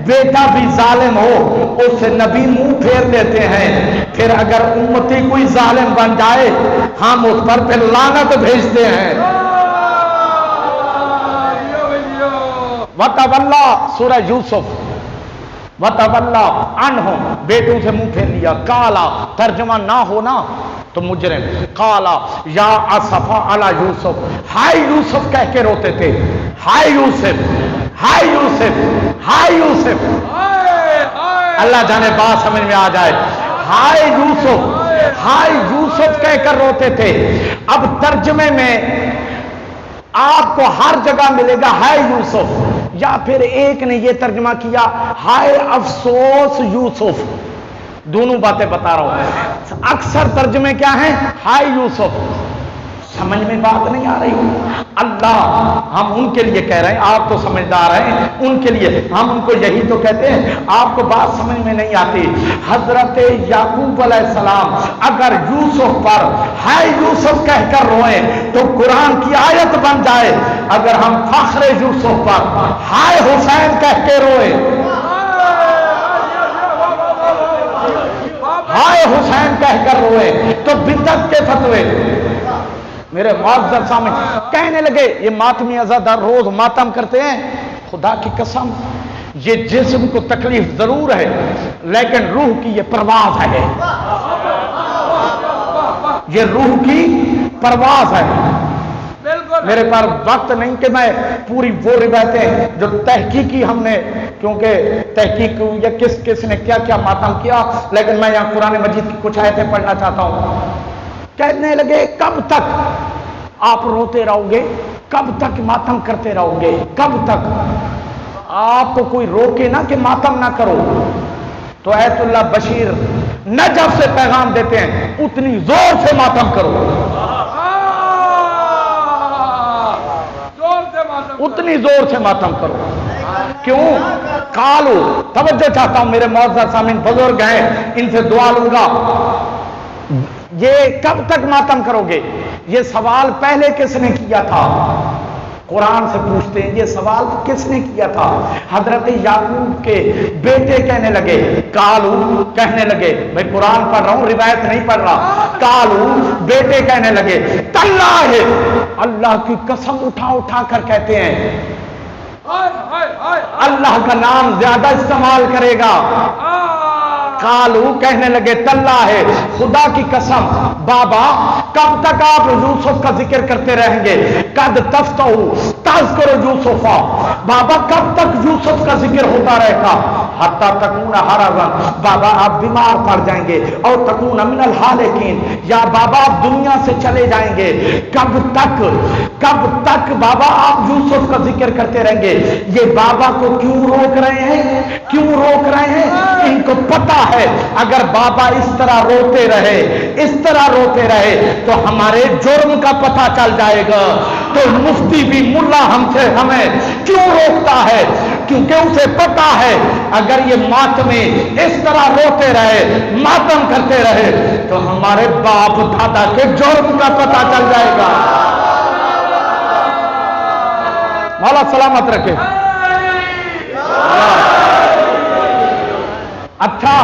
بیٹا بھی ظالم ہو اسے نبی منہ پھیر لیتے ہیں، پھر اگر امتی کوئی ظالم بن جائے ہم اس پر پھر لعنت بھیجتے ہیں. وَتَوَلَّى سورہ یوسف، وَتَوَلَّى عَنْهُمْ، بیٹوں سے منہ پھیر لیا. کالا ترجمہ نہ ہونا تو مجرم. کالا یا اسفا علی یوسف، ہائے یوسف کہہ کے روتے تھے. ہائے یوسف، ہائے یوسف، ہائے یوسف. اللہ جانے بات سمجھ میں آ جائے. ہائے یوسف، ہائے یوسف کہہ کر روتے تھے. اب ترجمے میں آپ کو ہر جگہ ملے گا ہائے یوسف، یا پھر ایک نے یہ ترجمہ کیا ہائے افسوس یوسف. دونوں باتیں بتا رہا ہوں. اکثر ترجمے کیا ہیں؟ ہائے یوسف. سمجھ میں بات نہیں آ رہی. اللہ ہم ان کے لیے کہہ رہے ہیں، آپ تو سمجھدار ہیں، ان کے لیے ہم ان کو یہی تو کہتے ہیں. آپ کو بات سمجھ میں نہیں آتی. حضرت یعقوب علیہ السلام اگر یوسف پر ہائے یوسف کہہ کر روئیں تو قرآن کی آیت بن جائے. اگر ہم فخر یوسف پر ہائے حسین کہہ کے روئیں، ہائے حسین کہہ کر روئے تو بدعت کے فتوے میرے معزز سامنے کہنے لگے یہ ماتمی عزادار روز ماتم کرتے ہیں، خدا کی قسم یہ جسم کو تکلیف ضرور ہے لیکن روح کی یہ پرواز ہے، یہ روح کی پرواز ہے۔ میرے پاس وقت نہیں کہ میں پوری وہ روایتیں جو تحقیقی ہم نے، کیونکہ تحقیق یا کس کس نے کیا کیا ماتم کیا، لیکن میں یہاں قرآن مجید کی کچھ آیتیں پڑھنا چاہتا ہوں۔ کہنے لگے کب تک آپ روتے رہو گے، کب تک ماتم کرتے رہو گے، کب تک؟ آپ کو کوئی روکے نا کہ ماتم نہ کرو۔ تو ایت اللہ بشیر نجف سے پیغام دیتے ہیں اتنی زور سے ماتم کرو، اتنی زور سے ماتم کرو۔ کیوں؟ قالو، توجہ چاہتا ہوں میرے معزز سامعین، بزرگ ہیں ان سے دعا لوں گا، یہ کب تک ماتم کرو گے؟ یہ سوال پہلے کس نے کیا تھا؟ قرآن سے پوچھتے ہیں یہ سوال کس نے کیا تھا؟ حضرت یعقوب کے بیٹے کہنے لگے، کالو کہنے لگے، میں قرآن پڑھ رہا ہوں روایت نہیں پڑھ رہا، کالو بیٹے کہنے لگے تاللہ، اللہ کی قسم اٹھا اٹھا کر کہتے ہیں، اللہ کا نام زیادہ استعمال کرے گا۔ کالو کہنے لگے تاللہ ہے، خدا کی قسم بابا کب تک آپ یوسف کا ذکر کرتے رہیں گے؟ قد تفتح تذکر یوسفا، بابا کب تک یوسف کا ذکر ہوتا رہے گا؟ حتی تکون حرضا، بابا آپ بیمار پڑ جائیں گے، اور تکون من الحالکین، یا بابا آپ دنیا سے چلے جائیں گے۔ کب تک، کب تک بابا آپ یوسف کا ذکر کرتے رہیں گے؟ یہ بابا کو کیوں روک رہے ہیں؟ کیوں روک رہے ہیں؟ ان کو پتا ہے اگر بابا اس طرح روتے رہے، اس طرح روتے رہے تو ہمارے جرم کا پتہ چل جائے گا، تو مفتی بھی ملا ہمیں کیوں روکتا ہے؟ کیونکہ اسے پتا ہے اگر یہ ماتمی اس طرح روتے رہے، ماتم کرتے رہے تو ہمارے باپ دادا کے جرم کا پتہ چل جائے گا۔ مولا سلامت رکھے۔ اچھا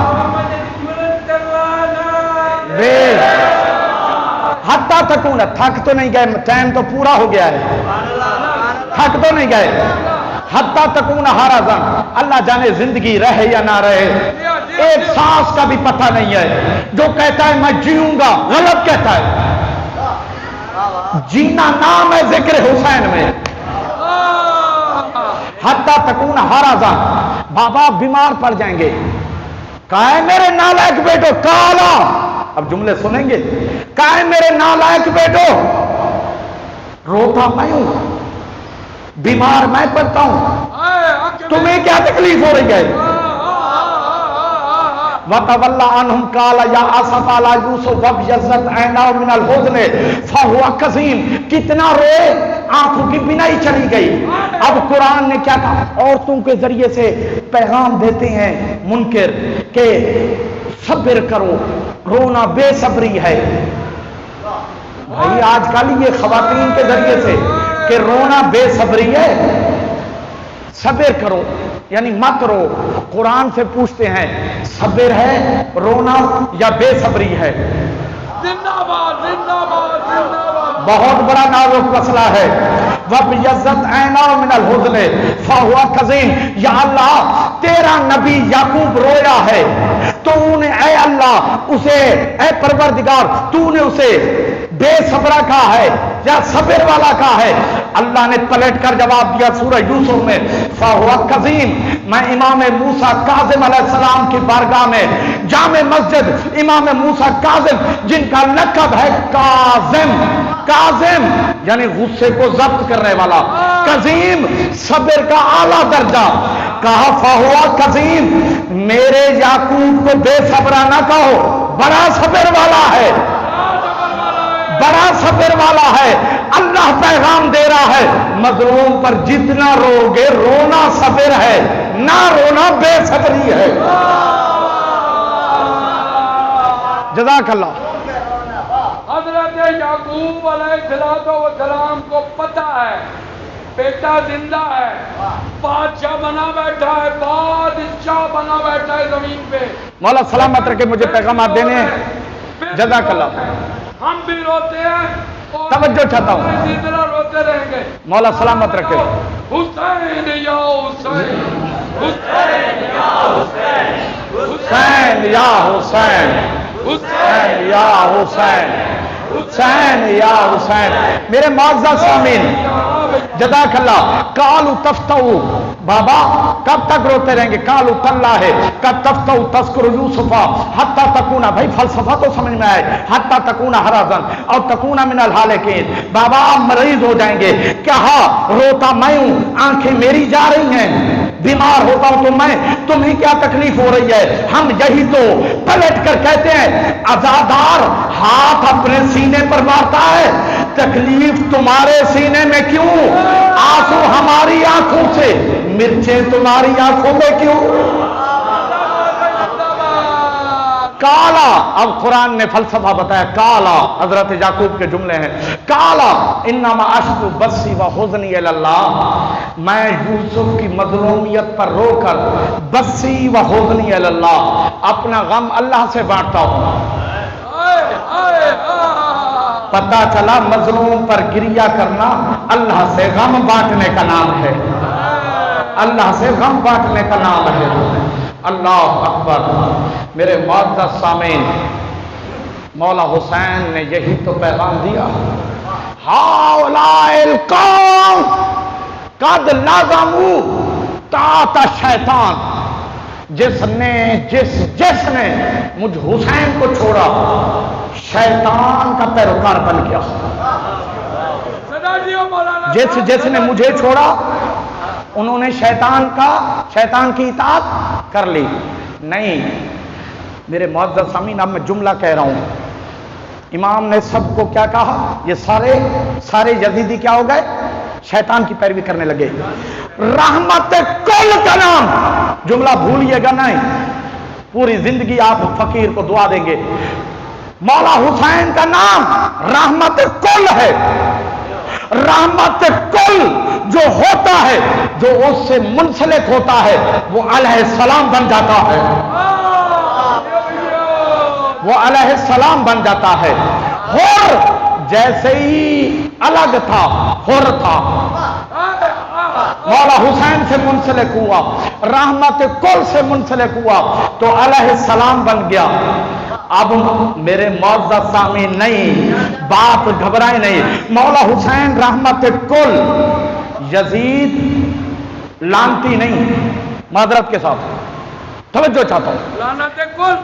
حتیٰ تکون، تھک تو نہیں گئے، ٹائم تو پورا ہو گیا ہے، تھک تو نہیں گئے۔ حتیٰ تکون حرضا، اللہ جانے زندگی رہے یا نہ رہے، ایک سانس کا بھی پتہ نہیں ہے۔ جو کہتا ہے میں جیوں گا غلط کہتا ہے، جینا نام ہے ذکر حسین میں۔ حتیٰ تکون حرضا، بابا بیمار پڑ جائیں گے۔ کہا ہے میرے نالائق بیٹو، کالا، اب جملے سنیں گے، کہا ہے میرے نالائق بیٹو، روتا میں ہوں، بیمار میں پڑتا ہوں، تمہیں کیا تکلیف ہو رہی ہے؟ وَتَوَلَّى عَنْهُمْ قَالَ يَا أَسَفَ عَلَى يُوسُفَ وَابْيَضَّتْ عَيْنَاهُ مِنَ الْحُزْنِ فَهُوَ كَظِيمٌ، کتنا روئے، آنکھوں کی بینائی چلی گئی۔ اب قرآن نے کیا کہا؟ عورتوں کے ذریعے سے پیغام دیتے ہیں منکر کہ صبر کرو، رونا بے صبری ہے۔ بھائی آج کل یہ خواتین کے ذریعے سے کہ رونا بے صبری ہے، صبر کرو یعنی مت رو۔ قرآن سے پوچھتے ہیں صبر ہے رونا یا بے صبری ہے؟ زندہ باد، زندہ باد، زندہ باد۔ بہت بڑا نازک مسئلہ ہے۔ وَابْيَضَّتْ عَيْنَاهُ مِنَ الْحُزْنِ فَهُوَ كَظِيمٌ، یا اللہ تیرا نبی یعقوب رویا ہے تو نے اے اللہ اسے، اے پروردگار تو نے اسے بے صبرہ کہا ہے یا صبر والا کہا ہے؟ اللہ نے پلٹ کر جواب دیا سورہ یوسف میں فَهُوَ كَظِيمٌ، میں امام موسیٰ کاظم علیہ السلام کی بارگاہ میں جامع مسجد امام موسیٰ کاظم جن کا لقب ہے کاظم، کاظم یعنی غصے کو ضبط کرنے والا، کظیم صبر کا اعلیٰ درجہ، کہا فَهُوَ كَظِيمٌ، میرے یعقوب کو بے صبرہ نہ کہو، بڑا صبر والا ہے، بڑا صبر والا ہے۔ اللہ پیغام دے رہا ہے مظلوم پر جتنا رو گے رونا صبر ہے، نہ رونا بے صبری ہے۔ جزاک اللہ۔ حضرت یعقوب علیہ السلام کو پتہ ہے بیٹا زندہ ہے، بادشاہ بنا بیٹھا ہے، بادشاہ بنا بیٹھا ہے زمین پہ. مولا سلامت رکھے، مجھے پیغامات دینے ہیں. جزاک اللہ. ہم بھی روتے ہیں اور توجہ چاہتا ہوں. اسی طرح روتے رہیں گے. مولا سلامت رکھے. حسین یا حسین، حسین یا حسین، حسین یا حسین، حسین یا حسین، حسین یا حسین. میرے معزز سامعین، جزاک اللہ. کالو تفتو، بابا کب تک روتے رہیں گے؟ کالو تلا ہے کب تفتو تذکر یوسفا حتی تکونا. بھائی فلسفہ تو سمجھ میں آئے. حتی تکونا حرازن اور تکونا من الحالکین. بابا آپ مریض ہو جائیں گے. کہا روتا میں ہوں، آنکھیں میری جا رہی ہیں، بیمار ہوتا ہوں تو میں، تمہیں کیا تکلیف ہو رہی ہے؟ ہم یہی تو پلٹ کر کہتے ہیں عزادار ہاتھ اپنے سینے پر مارتا ہے، تکلیف تمہارے سینے میں کیوں؟ آنسو ہماری آنکھوں سے، مرچیں تمہاری آنکھوں میں کیوں؟ کالا. اب قرآن نے فلسفہ بتایا. کالا حضرت یعقوب کے جملے ہیں. کالا انما اشکو بسی و حزنی الی اللہ. میں یوسف کی مظلومیت پر رو کر بسی و حزنی الی اللہ، اپنا غم اللہ سے بانٹتا ہوں. پتہ چلا مظلوم پر گریہ کرنا اللہ سے غم بانٹنے کا نام ہے. اللہ سے غم بانٹنے کا نام ہے. اللہ اکبر. میرے معزز سامعین، مولا حسین نے یہی تو پیغام دیا. ہؤلاء القوم قد لازموا طاعت الشیطان. جس نے مجھ حسین کو چھوڑا، شیطان کا پیروکار بن گیا. جس نے مجھے چھوڑا، انہوں نے شیطان کی اطاعت کر لی. نہیں میرے معزز سامعین، اب میں جملہ کہہ رہا ہوں. امام نے سب کو کیا کہا؟ یہ سارے یزیدی کیا ہو گئے؟ شیطان کی پیروی کرنے لگے. رحمت کل کا نام، جملہ بھولیے گا نہیں، پوری زندگی آپ فقیر کو دعا دیں گے. مولا حسین کا نام رحمت کل ہے. رحمت کل جو ہوتا ہے، جو اس سے منسلک ہوتا ہے، وہ علیہ السلام بن جاتا ہے. وہ علیہ السلام بن جاتا ہے. حر جیسے ہی الگ تھا، حر تھا، مولا حسین سے منسلک ہوا، رحمت کل سے منسلک ہوا تو علیہ السلام بن گیا. اب میرے معزز سامعین، نہیں بات گھبرائے نہیں. مولا حسین رحمت کل، یزید لانتی نہیں. معذرت کے ساتھ توجہ چاہتا ہوں. لعنت کل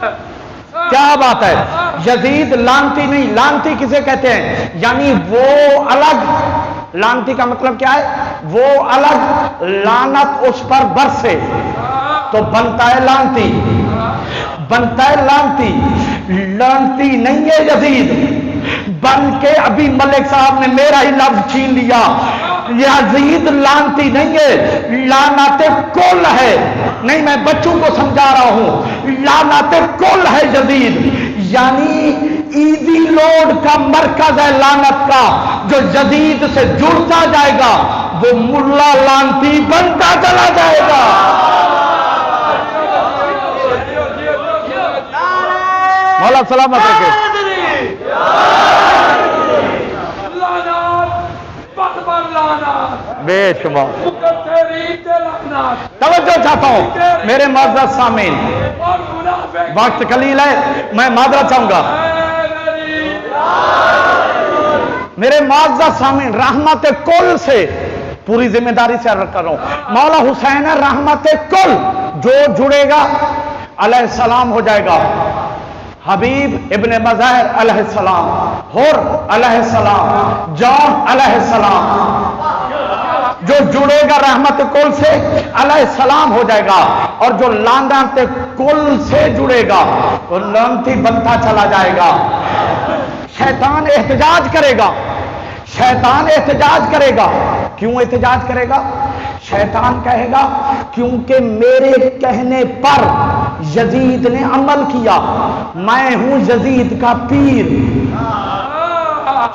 کیا بات ہے؟ یزید لانتی نہیں. لانتی کسے کہتے ہیں؟ یعنی وہ الگ. لانتی کا مطلب کیا ہے؟ وہ الگ، لعنت اس پر برسے تو بنتا ہے لانتی. بنتا ہے لانتی. لانتی نہیں ہے یزید، بن کے ابھی ملک صاحب نے میرا ہی لفظ چھین لیا. یزید لانتی نہیں ہے، لعنت کل ہے. نہیں میں بچوں کو سمجھا رہا ہوں، لعنت کل ہے یزید. یعنی ایزی لوڈ کا مرکز ہے لعنت کا. جو یزید سے جڑتا جائے گا وہ ملا لانتی بنتا چلا جائے گا. مولا سلامت رکھے. بے شمار توجہ چاہتا ہوں میرے معزز سامعین. وقت قلیل ہے، میں معذرت چاہوں گا. میرے معزز سامعین، رحمت کل سے پوری ذمہ داری سے عرض کر رہا ہوں. مولا حسین ہے رحمت کل. جو جڑے گا علیہ السلام ہو جائے گا. حبیب ابن مظاہر علیہ السلام، حر علیہ السلام، جان علیہ السلام. جو جڑے گا رحمت کل سے علیہ السلام ہو جائے گا، اور جو لعنت کل سے جڑے گا وہ لعنتی بنتا چلا جائے گا. شیطان احتجاج کرے گا. شیطان احتجاج کرے گا. کیوں احتجاج کرے گا؟ شیطان کہے گا کیونکہ میرے کہنے پر یزید نے عمل کیا، میں ہوں یزید کا پیر.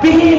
3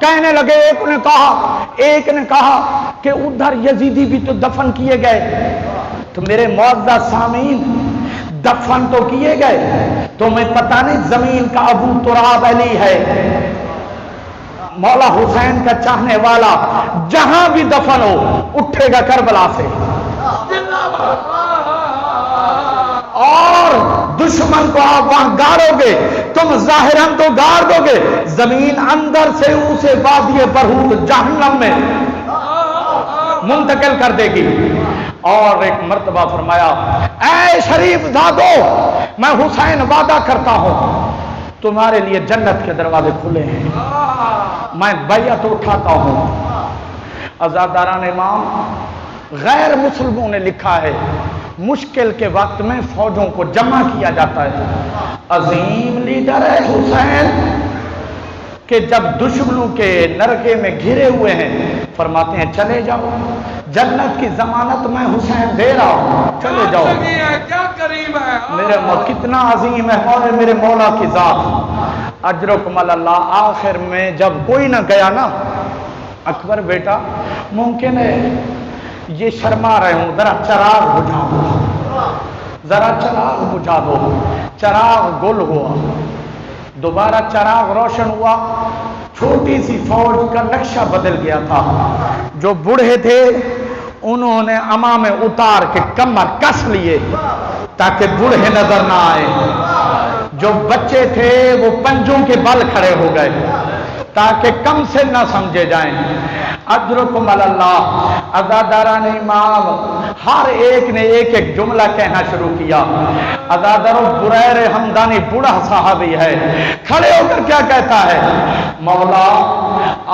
کہنے لگے ایک نے کہا کہ ادھر یزیدی بھی تو دفن کیے گئے. تو میرے معزز سامعین، دفن تو کیے گئے، تمہیں پتہ نہیں زمین کا ابو تراب علی ہے، مولا حسین کا چاہنے والا، جہاں بھی دفن ہو اٹھے گا کربلا سے اور دشمن کو آپ وہاں گاڑو گے. تم ظاہراً تو گاڑ دو گے، زمین اندر سے اسے وادی برہوت جہنم میں منتقل کر دے گی. اور ایک مرتبہ فرمایا، اے شریف زادو، میں حسین وعدہ کرتا ہوں تمہارے لیے جنت کے دروازے کھلے ہیں، میں بیعت اٹھاتا ہوں. عزاداران امام، غیر مسلموں نے لکھا ہے مشکل کے وقت میں فوجوں کو جمع کیا جاتا ہے. عظیم لیڈر ہے حسین کہ جب دشمنوں کے نرغے میں گھرے ہوئے ہیں فرماتے ہیں چلے جاؤ، جنت کی ضمانت میں حسین دے رہا ہوں، چلے جاؤ. کیا کریم ہے میرے کتنا عظیم ہے اور میرے مولا کی ذات، اجرکم اللہ. آخر میں جب کوئی نہ گیا نا، اکبر بیٹا ممکن ہے یہ شرما رہے ہوں، ذرا چراغ بجھا دو، ذرا چراغ بجھا دو. چراغ گل ہوا، دوبارہ چراغ روشن ہوا، چھوٹی سی فوج کا نقشہ بدل گیا تھا. جو بوڑھے تھے انہوں نے امامے اتار کے کمر کس لیے تاکہ بوڑھے نظر نہ آئے. جو بچے تھے وہ پنجوں کے بل کھڑے ہو گئے تاکہ کم سے نہ سمجھے جائیں. اجرکم اللہ. عزاداران امام، ہر ایک نے ایک ایک جملہ کہنا شروع کیا. عزادار بریر حمدانی بوڑھا صحابی ہے، کھڑے ہو کر کیا کہتا ہے، مولا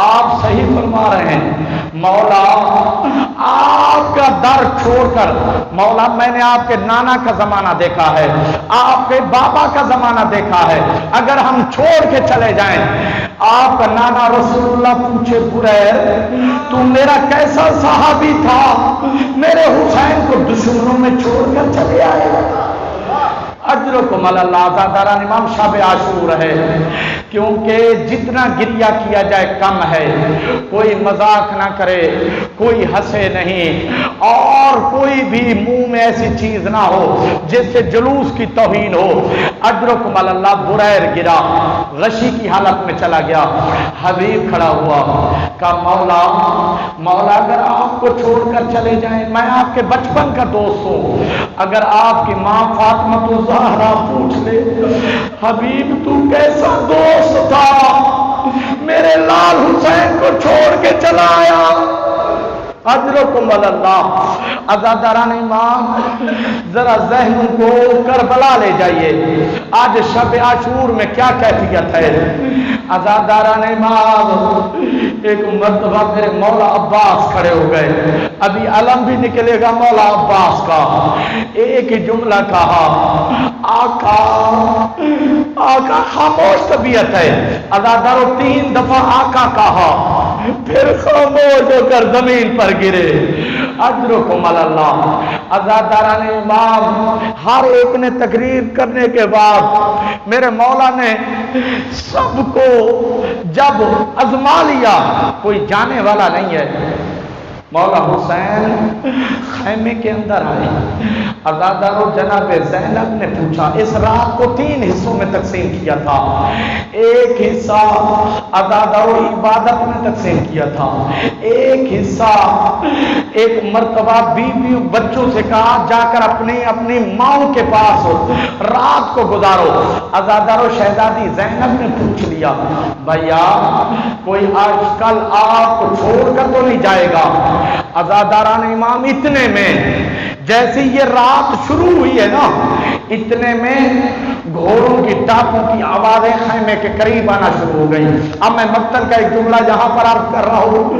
آپ صحیح فرما رہے ہیں، مولا آپ کا در چھوڑ کر، مولا میں نے آپ کے نانا کا زمانہ دیکھا ہے، آپ کے بابا کا زمانہ دیکھا ہے، اگر ہم چھوڑ کے چلے جائیں. آپ کا نانا رسول اللہ پوچھے بریر تو میرا کیسا صحابی تھا، میرے حسین کو دشمنوں میں چھوڑ کر چلے آئے. اجرکم اللہ. عزاداران امام، شب عاشور ہے، کیونکہ جتنا گریہ کیا جائے کم ہے. کوئی مذاق نہ کرے، کوئی ہنسے نہیں، اور کوئی بھی منہ میں ایسی چیز نہ ہو جس سے جلوس کی توہین ہو. اجرکم اللہ. بریر گرا، غشی کی حالت میں چلا گیا. حبیب کھڑا ہوا، کہا مولا مولا اگر آپ کو چھوڑ کر چلے جائیں، میں آپ کے بچپن کا دوست ہوں، اگر آپ کی ماں فاطمہ تو زہرا پوچھ لے حبیب تو کیسا دوست تھا، میرے لال حسین کو چھوڑ کے چلا آیا. اجرکم اللہ. عزاداران امام، ذرا ذہن کو کربلا لے جائیے. آج شب عاشور میں کیا کیفیت ہے. عزاداران امام، ایک مرتبہ میرے مولا عباس کھڑے ہو گئے، ابھی علم بھی نکلے گا مولا عباس کا. ایک ہی جملہ کہا، آقا آقا. خاموش طبیعت ہے. عزاداروں 3 دفعہ آقا کہا، پھر خاموش ہو کر زمین پر گرے. اجرکم اللہ. عزاداران امام، ہر ایک نے تقریر کرنے کے بعد میرے مولا نے سب کو جب ازما لیا، کوئی جانے والا نہیں ہے. مولا حسین خیمے کے اندر آئے. عزادارو جناب زینب نے پوچھا، اس رات کو 3 حصوں میں تقسیم کیا تھا. ایک حصہ عزادارو عبادت میں تقسیم کیا تھا، ایک حصہ ایک مرتبہ بیوی بچوں سے کہا جا کر اپنی ماؤں کے پاس رات کو گزارو. عزادارو شہزادی زینب نے پوچھ لیا، بھیا کوئی آج کل آپ کو چھوڑ کر تو نہیں جائے گا. عزاداران امام، اتنے میں جیسے یہ رات شروع ہوئی ہے نا، اتنے میں گھوڑوں کی ٹاپوں کی آوازیں خیمے کے قریب آنا شروع ہو گئی. اب میں مقتل کا ایک جملہ یہاں پر عرض کر رہا ہوں.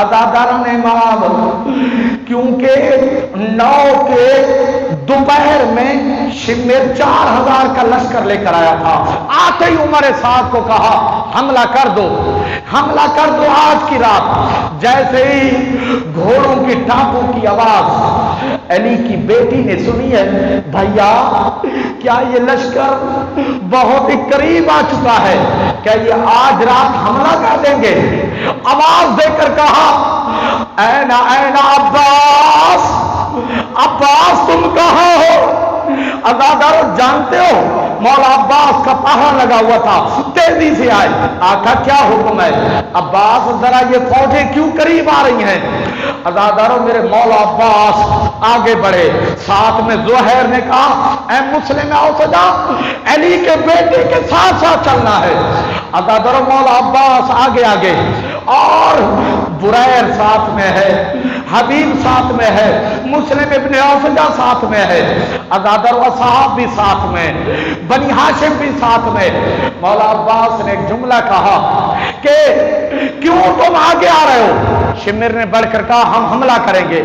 عزاداران امام، کیونکہ 9 کے دوپہر میں شمیر 4000 کا لشکر لے کر آیا تھا، آتے ہی عمر سعد کو کہا حملہ کر دو، حملہ کر دو آج کی رات. جیسے ہی گھوڑوں کی ٹاپوں کی آواز علی کی بیٹی نے سنی ہے، بھیا کیا یہ لشکر بہت ہی قریب آ چکا ہے. کہ یہ آج رات حملہ کر دیں گے؟ آواز دے کر کہا اینا اینا عباس، عباس تم کہاں ہو؟ عزادارو جانتے ہو مولا عباس کا پہرا لگا ہوا تھا، تیزی سے آئے، آقا کیا حکم ہے؟ عباس ذرا یہ فوجیں کیوں قریب آ رہی ہیں؟ عزادارو میرے مولا عباس آگے بڑھے، ساتھ میں زہیر نے کہا اے مسلم اوسجا، علی کے بیٹے کے ساتھ ساتھ چلنا ہے۔ عزادارو مولا عباس آگے آگے، اور بریر ساتھ میں ہے، حبیب ساتھ میں ہے، مسلم ابن اوسجا ساتھ میں ہے، عزادارو اصحاب بھی ساتھ میں، بنی ہاشم بھی ساتھ میں۔ مولا عباس نے ایک جملہ کہا کہ کیوں تم آگے آ رہے ہو؟ شمر نے بڑھ کر کہا ہم حملہ کریں گے۔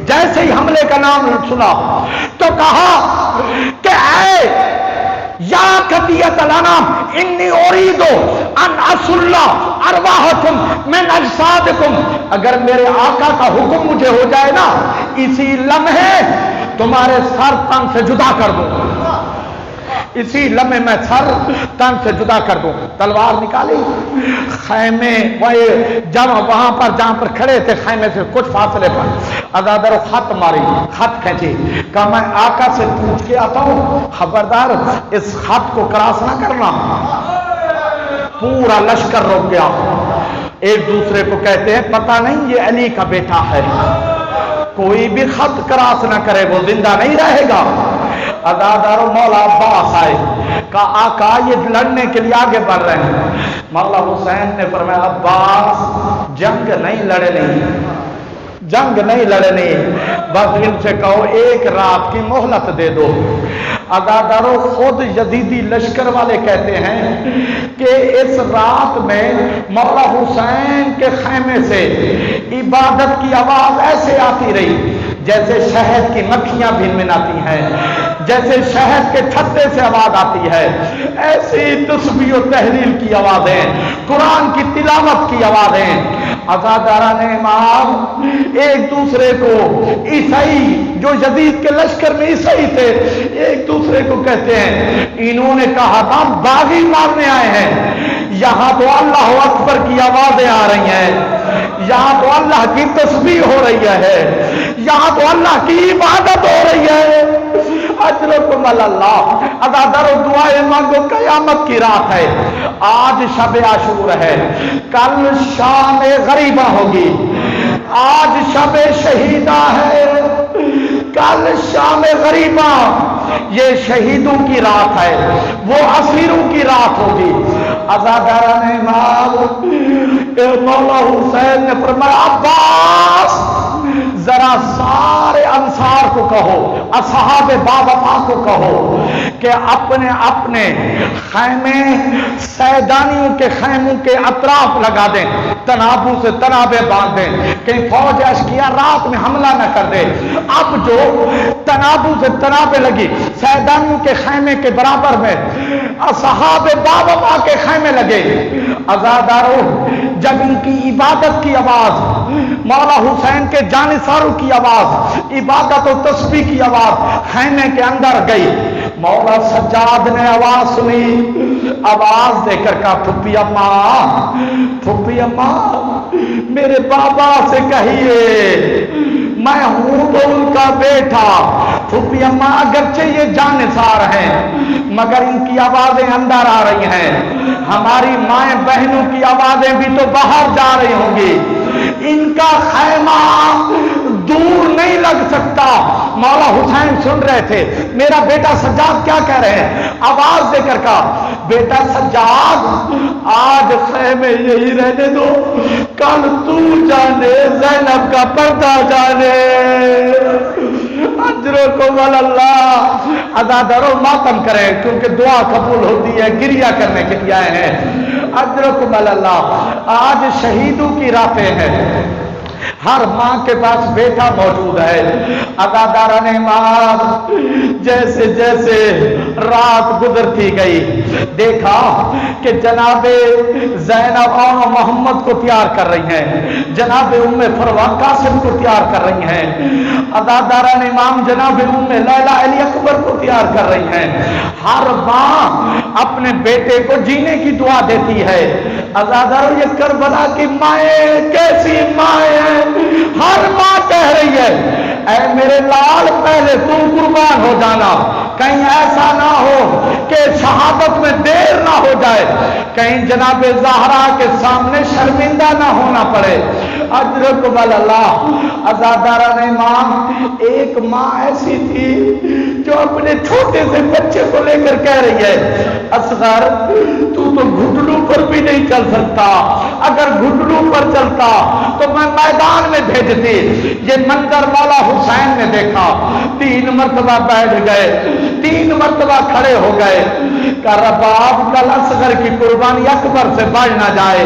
جیسے ہی حملے کا نام سنا تو کہا کہ اے یا قطیعت الانام انی اریدو ان اسلا ارواحکم من اجسادکم، اگر میرے آقا کا حکم مجھے ہو جائے نا، اسی لمحے تمہارے سر تن سے جدا کر دوں، اسی لمحے میں سر تن سے جدا کر دوں۔ تلوار نکالی، خیمے وہاں پر جہاں پر کھڑے تھے خیمے سے کچھ فاصلے پر عزادارو خط ماری، خط کھینچی، کہا میں آقا سے پوچھ کے آتا ہوں، خبردار اس خط کو کراس نہ کرنا۔ پورا لشکر رک گیا، ایک دوسرے کو کہتے ہیں پتہ نہیں یہ علی کا بیٹا ہے، کوئی بھی خط کراس نہ کرے وہ زندہ نہیں رہے گا۔ عزادارو مولا عباس آئے، کہا آقا یہ لڑنے کے لیے آگے بڑھ رہے ہیں۔ مولا حسین نے فرمایا عباس جنگ نہیں لڑنی، جنگ نہیں لڑنی، بس ان سے کہو ایک رات کی مہلت دے دو۔ عزادارو خود یزیدی لشکر والے کہتے ہیں کہ اس رات میں مولا حسین کے خیمے سے عبادت کی آواز ایسے آتی رہی جیسے شہد کی مکھیاں بھنبھناتی ہیں، جیسے شہد کے چھتے سے آواز آتی ہے، ایسی تسبیح و تحلیل کی آوازیں، قرآن کی تلاوت کی آوازیں۔ عزاداران امام ایک دوسرے کو، عیسائی جو یزید کے لشکر میں عیسائی تھے، ایک دوسرے کو کہتے ہیں انہوں نے کہا تھا باغی مارنے آئے ہیں، یہاں تو اللہ اکبر کی آوازیں آ رہی ہیں، یہاں تو اللہ کی تسبیح ہو رہی ہے، یہاں تو اللہ کی عبادت ہو رہی ہے۔ اجرکم اللہ۔ عزادارو دعائیں مانگو، قیامت کی رات ہے، آج شب عاشور ہے، کل شام غریبہ ہوگی، آج شب شہیدہ ہے، کل شام غریبہ، یہ شہیدوں کی رات ہے، وہ اسیروں کی رات ہوگی۔ عزاداران امام مولا حسین نے فرمایا عباس ذرا سارے انصار کو کہو، اصحاب باوفا کو کہو کہ اپنے اپنے خیمے سیدانیوں کے خیموں کے اطراف لگا دیں، تنابوں سے تنابیں باندھ دیں کہ فوج اشکیا رات میں حملہ نہ کر دے۔ اب جو تنابوں سے تنابیں لگی سیدانیوں کے خیمے کے برابر میں اصحاب باوفا کے خیمے لگے۔ عزادارو جب ان کی عبادت کی آواز، مولا حسین کے جانثاروں کی آواز، عبادت و تسبیح کی آواز خیمے کے اندر گئی، مولا سجاد نے آواز سنی، آواز دے کر کہا پھپھی اماں، پھپھی اماں میرے بابا سے کہیے میں ہوں تو ان کا بیٹا۔ پھپھی اماں اگرچہ یہ جانثار ہیں مگر ان کی آوازیں اندر آ رہی ہیں، ہماری مائیں بہنوں کی آوازیں بھی تو باہر جا رہی ہوں گی، ان کا خیمہ دور نہیں لگ سکتا۔ مولا حسین سن رہے تھے، میرا بیٹا سجاد کیا کہہ رہے ہیں، آواز دے کر کہا بیٹا سجاد آج خیمے یہی رہنے دو، کل تو جانے زینب کا پردہ جانے۔ اجرکم اللہ۔ عزادارو ماتم کریں کیونکہ دعا قبول ہوتی ہے، گریہ کرنے کے لیے آئے ہیں۔ اجرکم اللہ۔ آج شہیدوں کی راتیں ہیں، ہر ماں کے پاس بیٹا موجود ہے. عزاداران ایمان جیسے جیسے رات گزرتی گئی دیکھا کہ جناب زینب اور محمد کو تیار کر رہی ہیں, جناب ام فروا قاسم کو تیار کر رہی ہیں, عزاداران امام جناب ام لیلا علی اکبر کو تیار کر رہی ہیں. ہر ماں اپنے بیٹے کو جینے کی دعا دیتی ہے. عزاداروں یہ کربلا کی مائیں کیسی مائیں ہیں, ہر ماں کہہ رہی ہے اے میرے لال پہلے تو قربان ہو جانا, کہیں ایسا نہ ہو کہ شہادت میں دیر نہ ہو جائے, کہیں جناب زہرا کے سامنے شرمندہ نہ ہونا پڑے. اجرکم اللہ. عزاداران امام ایک ماں ایسی تھی جو اپنے چھوٹے سے بچے کو لے کر کہہ رہی ہے اصغر تو گھٹنوں پر بھی نہیں چل سکتا, اگر گھٹنوں پر چلتا تو میں میدان میں بھیجتی. یہ منظر مولا حسین نے دیکھا, 3 مرتبہ بیٹھ گئے, 3 مرتبہ کھڑے ہو گئے. کہ رب آپ کل اصغر کی قربانی اکبر سے بڑھ نہ جائے.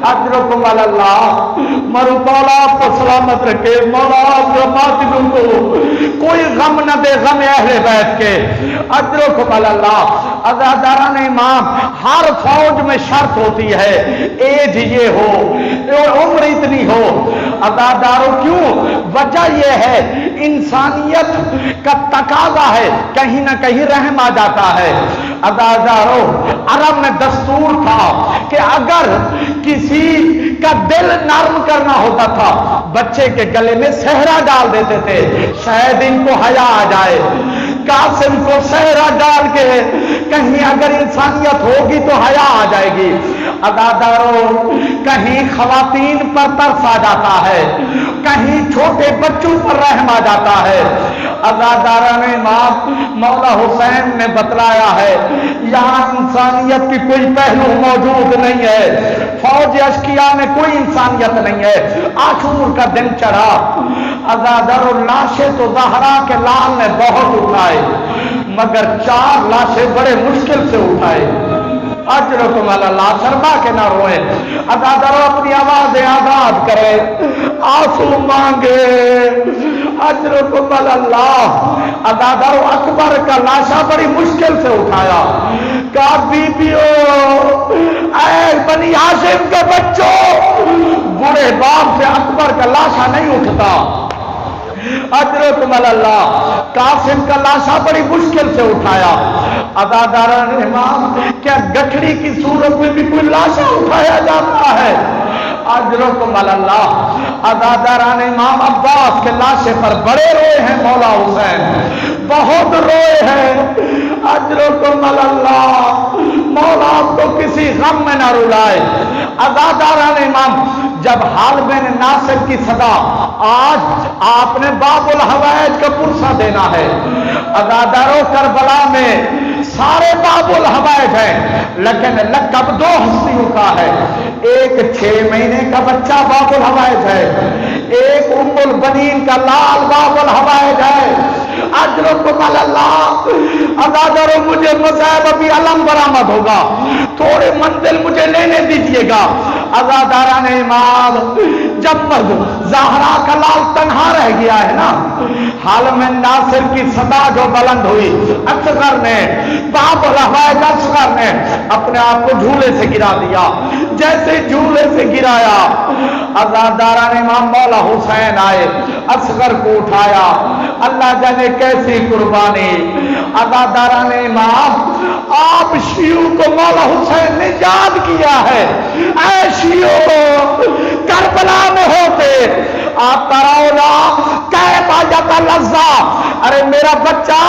اجرکم اللہ. مرو مولا آپ کو سلامت رکھے, مولا آپ کو ماتموں کو کوئی غم نہ دے, غم اہل بیت کے. اجرکم اللہ. عزاداران امام ہر فوج میں شرط ہوتی ہے ایج یہ ہو, عمر اتنی ہو. عزاداروں کیوں؟ وجہ یہ ہے انسانیت کا تقاضا ہے, کہیں نہ کہیں رحم آ جاتا ہے. عزاداروں عرب میں دستور تھا کہ اگر کسی کا دل نرم کرنا ہوتا تھا بچے کے گلے میں صحرا ڈال دیتے تھے, شاید ان کو حیا آ جائے. قاسم کو صحرا ڈال کے کہیں اگر انسانیت ہوگی تو حیا آ جائے گی. عزاداروں کہیں خواتین پر ترس آ جاتا ہے, کہیں چھوٹے بچوں پر رحم آ جاتا ہے. عزاداران امام مولا حسین نے بتلایا ہے یہاں انسانیت کی کوئی پہلو موجود نہیں ہے, فوج اشکیا میں کوئی انسانیت نہیں ہے. عاشور کا دن چڑھا, عزاداروں لاشیں تو زہرا کے لال نے بہت اٹھائے مگر 4 لاشیں بڑے مشکل سے اٹھائے. اجرکم اللہ. شرما کے نہ روئے. عزاداروں اپنی آوازیں آزاد کرے, آنسو مانگے. اجرکم اللہ. عزاداروں اکبر کا لاشا بڑی مشکل سے اٹھایا. کہا بیبیوں اے بنی ہاشم کے بچوں, بوڑھے باپ سے اکبر کا لاشا نہیں اٹھتا. اجرکم اللہ. قاسم کا لاشا بڑی مشکل سے اٹھایا. عزاداران امام کیا گٹھڑی کی صورت میں بھی کوئی لاشا اٹھایا جاتا ہے؟ اجرکم اللہ. عزاداران امام عباس کے لاشے پر بڑے روئے ہیں مولا حسین, بہت روئے ہیں. اجرکم اللہ. مولا آپ کو کسی غم میں نہ رلائے. عزاداران امام جب حال بن ناصر کی صدا, آج آپ نے باب الحوائج کا پرسہ دینا ہے. عزاداروں کربلا میں سارے باب الحوائج ہیں لیکن لقب 2 ہستیوں کا ہے. ایک 6 مہینے کا بچہ باب الحوائج ہے, ایک ام البنین کا لال باب الحوائج ہے. اجرکم اللہ. عزاداروں مجھے مصائب ابھی علم برآمد ہوگا, تھوڑے منزل مجھے لینے دیجیے گا. عزاداران امام جب زہرا کا لال تنہا رہ گیا ہے نا, حال میں ناصر کی صدا جو بلند ہوئی, اصغر نے باب الحوائج اصغر نے اپنے آپ کو جھولے سے گرا دیا. جیسے جھولے سے گرایا عزاداران امام مولا حسین آئے, اصغر کو اٹھایا. اللہ جانے کیسی قربانی. عزاداران امام آپ شیعوں کو مولا حسین نے یاد کیا ہے. اے شیعوں کربلا میں ہوتے آپ تراؤنا کیفا یتلظا, ارے میرا بچہ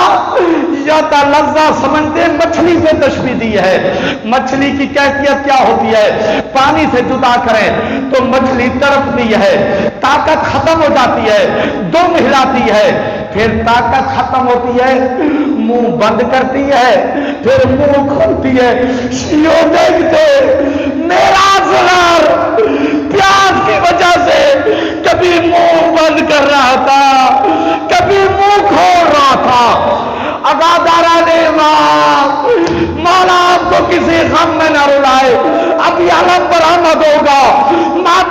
یتلظا سمجھتے مچھلی سے تشبیہ دی ہے. مچھلی کی کیفیت کیا ہوتی ہے؟ پانی سے جدا کریں تو مچھلی تڑپتی ہے, طاقت ختم ہو جاتی ہے, دم ہلاتی ہے, پھر طاقت ختم ہوتی ہے, منہ بند کرتی ہے, پھر منہ کھولتی ہے. شیعوں دیکھتے میرا اصغر پیاس کی وجہ سے کبھی منہ بند کر رہا تھا, کبھی منہ کھول رہا تھا. عزاداران امام مولا آپ کو کسی غم میں نہ رلائے. ابھی علم برآمد ہوگا,